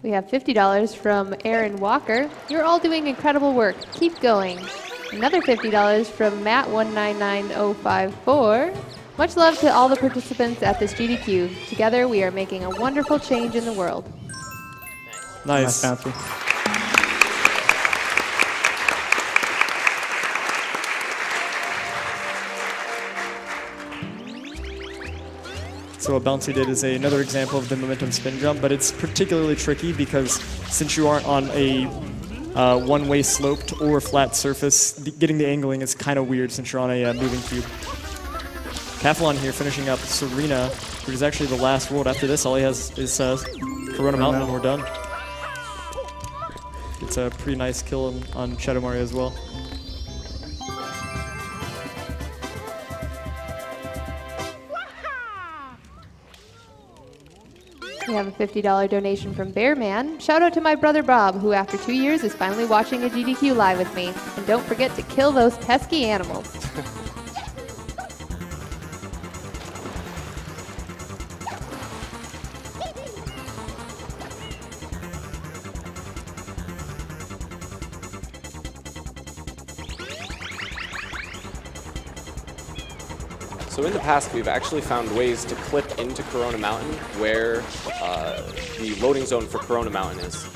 We have $50 from Aaron Walker. You're all doing incredible work. Keep going. Another $50 from Matt199054. Much love to all the participants at this GDQ. Together, we are making a wonderful change in the world. Nice. Bouncy. So what Bouncy did is another example of the momentum spin jump, but it's particularly tricky because since you aren't on a one-way sloped or flat surface, getting the angling is kind of weird since you're on a moving cube. Kaffelon here finishing up Sirena, which is actually the last world. After this, all he has is Corona Mountain and we're done. It's a pretty nice kill on Shadow Mario as well. We have a $50 donation from Bearman. Shout out to my brother Bob, who after 2 years is finally watching a GDQ live with me. And don't forget to kill those pesky animals. So in the past, we've actually found ways to clip into Corona Mountain where the loading zone for Corona Mountain is.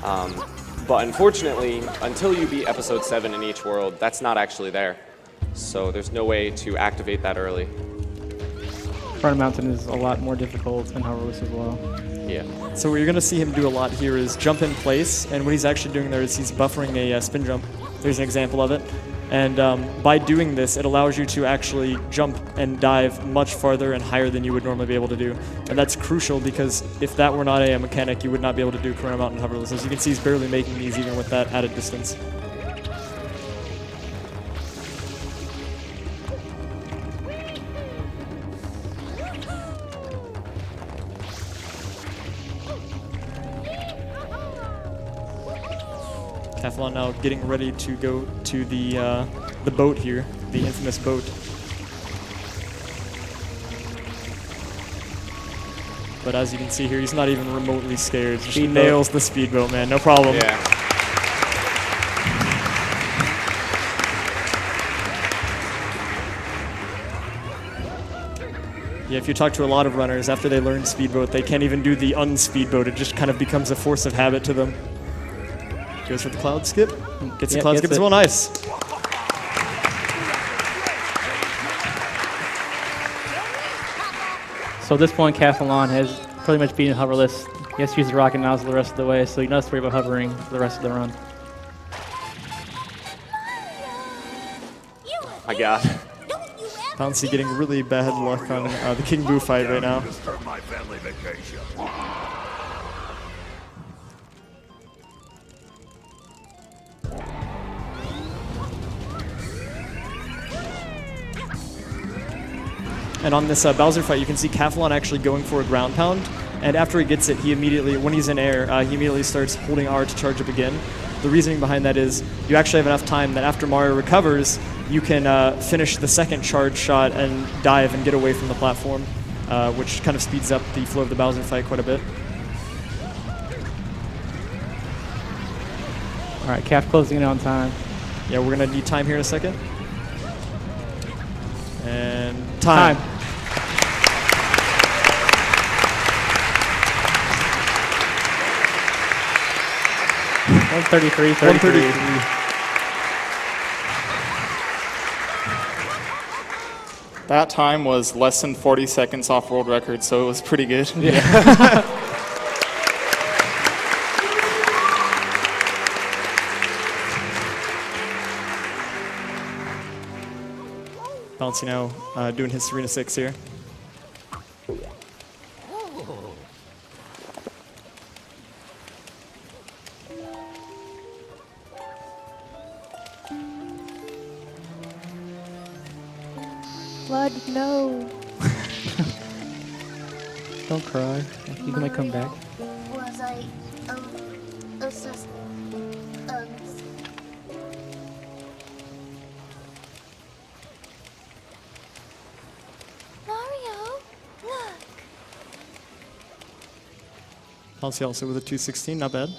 But unfortunately, until you beat episode 7 in each world, that's not actually there. So there's no way to activate that early. Corona Mountain is a lot more difficult than hoverless as well. Yeah. So what you're going to see him do a lot here is jump in place, and what he's actually doing there is he's buffering a spin jump. There's an example of it. And by doing this, it allows you to actually jump and dive much farther and higher than you would normally be able to do. And that's crucial because if that were not a mechanic, you would not be able to do Corona Mountain hoverless. As you can see, he's barely making these even with that added distance. Kaffelon now getting ready to go to the boat here, the infamous boat. But as you can see here, he's not even remotely scared. Just nails the speedboat, man. No problem. Yeah. Yeah, if you talk to a lot of runners, after they learn speedboat, they can't even do the unspeedboat. It just kind of becomes a force of habit to them. Goes for the cloud skip. Gets the cloud skip as well. Nice. So at this point, Kaffelon has pretty much beaten hoverless. He has to use the rocket nozzle the rest of the way, so he doesn't have to worry about hovering for the rest of the run. My God. Bouncy getting really bad luck on the King Boo fight right now. And on this Bowser fight, you can see Kaffelon actually going for a ground pound. And after he gets it, he immediately, when he's in air, he immediately starts holding R to charge up again. The reasoning behind that is you actually have enough time that after Mario recovers, you can finish the second charge shot and dive and get away from the platform, which kind of speeds up the flow of the Bowser fight quite a bit. All right, Kaf closing in on time. Yeah, we're going to need time here in a second. And time. 133. That time was less than 40 seconds off world record, so it was pretty good. Yeah. Bouncy now doing his Sirena 6 here. Flood, no. Don't cry. You might come back. Was I Mario, look. Bouncy also with a 216, not bad.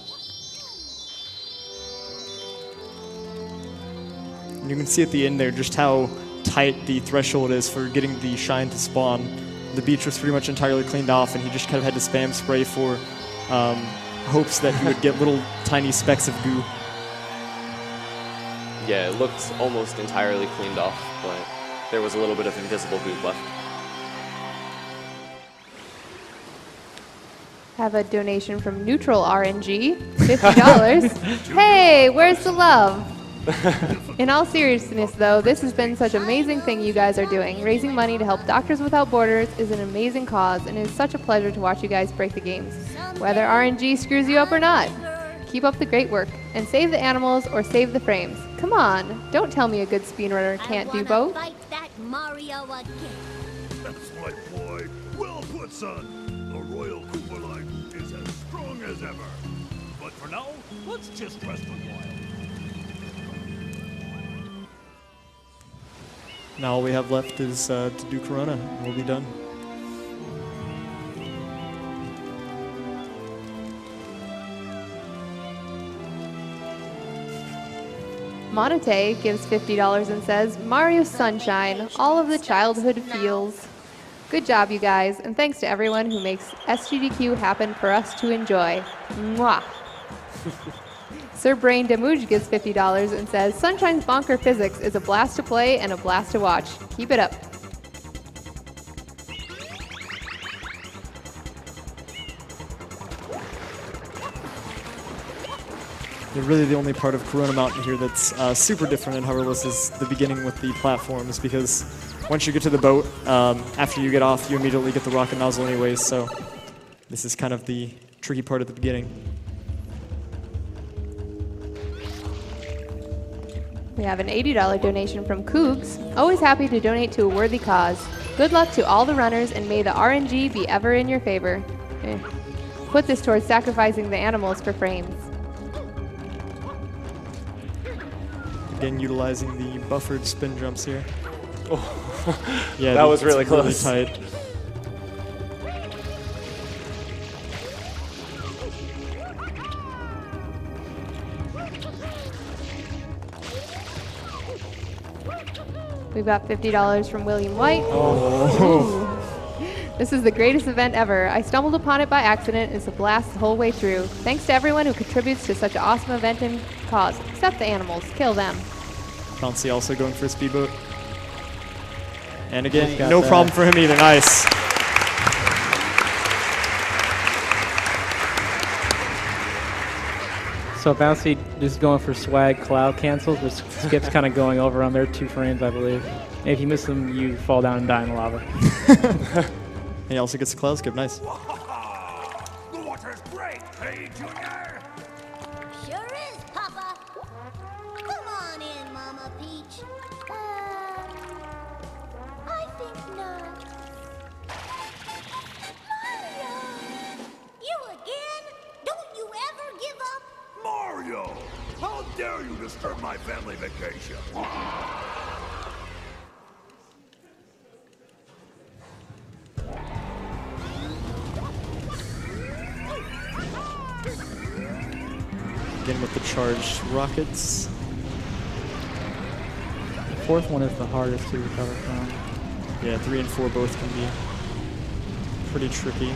And you can see at the end there just how tight the threshold is for getting the shine to spawn. The beach was pretty much entirely cleaned off, and he just kind of had to spam spray for hopes that he would get little tiny specks of goo. Yeah, it looked almost entirely cleaned off, but there was a little bit of invisible goop left. Have a donation from Neutral RNG, $50. Hey, where's the love? In all seriousness, though, this has been such an amazing thing you guys are doing. Raising money to help Doctors Without Borders is an amazing cause, and it is such a pleasure to watch you guys break the games, whether RNG screws you up or not. Keep up the great work, and save the animals or save the frames. Come on, don't tell me a good speedrunner can't do both. Fight that Mario again. That's my boy. Well put, son. The Royal Koopa line is as strong as ever. But for now, let's just rest a while. Now all we have left is to do Corona, and we'll be done. Monate gives $50 and says, Mario Sunshine, all of the childhood feels. Good job, you guys, and thanks to everyone who makes SGDQ happen for us to enjoy. Mwah. Sir Brain Damouge gives $50 and says, Sunshine's bonker physics is a blast to play and a blast to watch. Keep it up. Yeah, really the only part of Corona Mountain here that's super different in hoverless is the beginning with the platforms, because once you get to the boat, after you get off, you immediately get the rocket nozzle anyways, so this is kind of the tricky part at the beginning. We have an $80 donation from Cougs. Always happy to donate to a worthy cause. Good luck to all the runners, and may the RNG be ever in your favor. Put this towards sacrificing the animals for frames. Again, utilizing the buffered spin jumps here. Oh, yeah, that was really really close. tight. We've got $50 from William White. Oh. This is the greatest event ever. I stumbled upon it by accident. It's a blast the whole way through. Thanks to everyone who contributes to such an awesome event and cause. Except the animals. Kill them. Bouncy also going for a speedboat. And again, Got no that. problem for him either. Nice. So Bouncy is going for swag cloud cancels, which Skip's kind of going over on their 2 frames, I believe. And if you miss them, you fall down and die in the lava. He also gets a cloud skip. Nice. The water's great, hey, Junior? Sure is, Papa. Come on in, Mama Peach. I think not. Mario! You again? Don't you ever give up? Mario! How dare you disturb my family vacation? Again with the charged rockets. The 4th one is the hardest to recover from. Yeah, 3 and 4 both can be pretty tricky.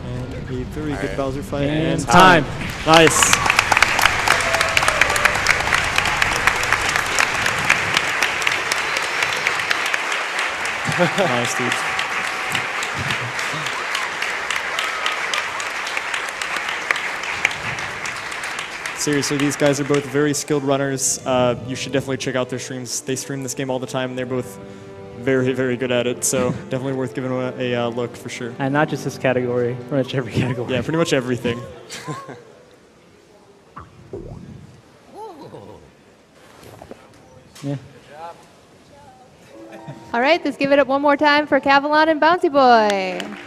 And a very good right. Bowser fight. And time. Nice. Nice, dude. Seriously, these guys are both very skilled runners. You should definitely check out their streams. They stream this game all the time, and they're both very, very good at it. So definitely worth giving them a look for sure. And not just this category, pretty much every category. Yeah, pretty much everything. Yeah. All right, let's give it up one more time for Kaffelon and Bounceyboy.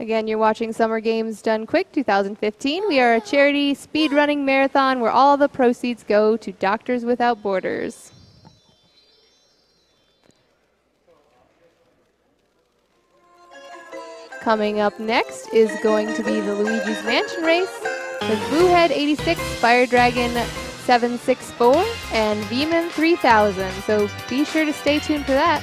Again, you're watching Summer Games Done Quick 2015. We are a charity speedrunning marathon where all the proceeds go to Doctors Without Borders. Coming up next is going to be the Luigi's Mansion race with Boohead 86, Fire Dragon 764, and Veeman 3000. So be sure to stay tuned for that.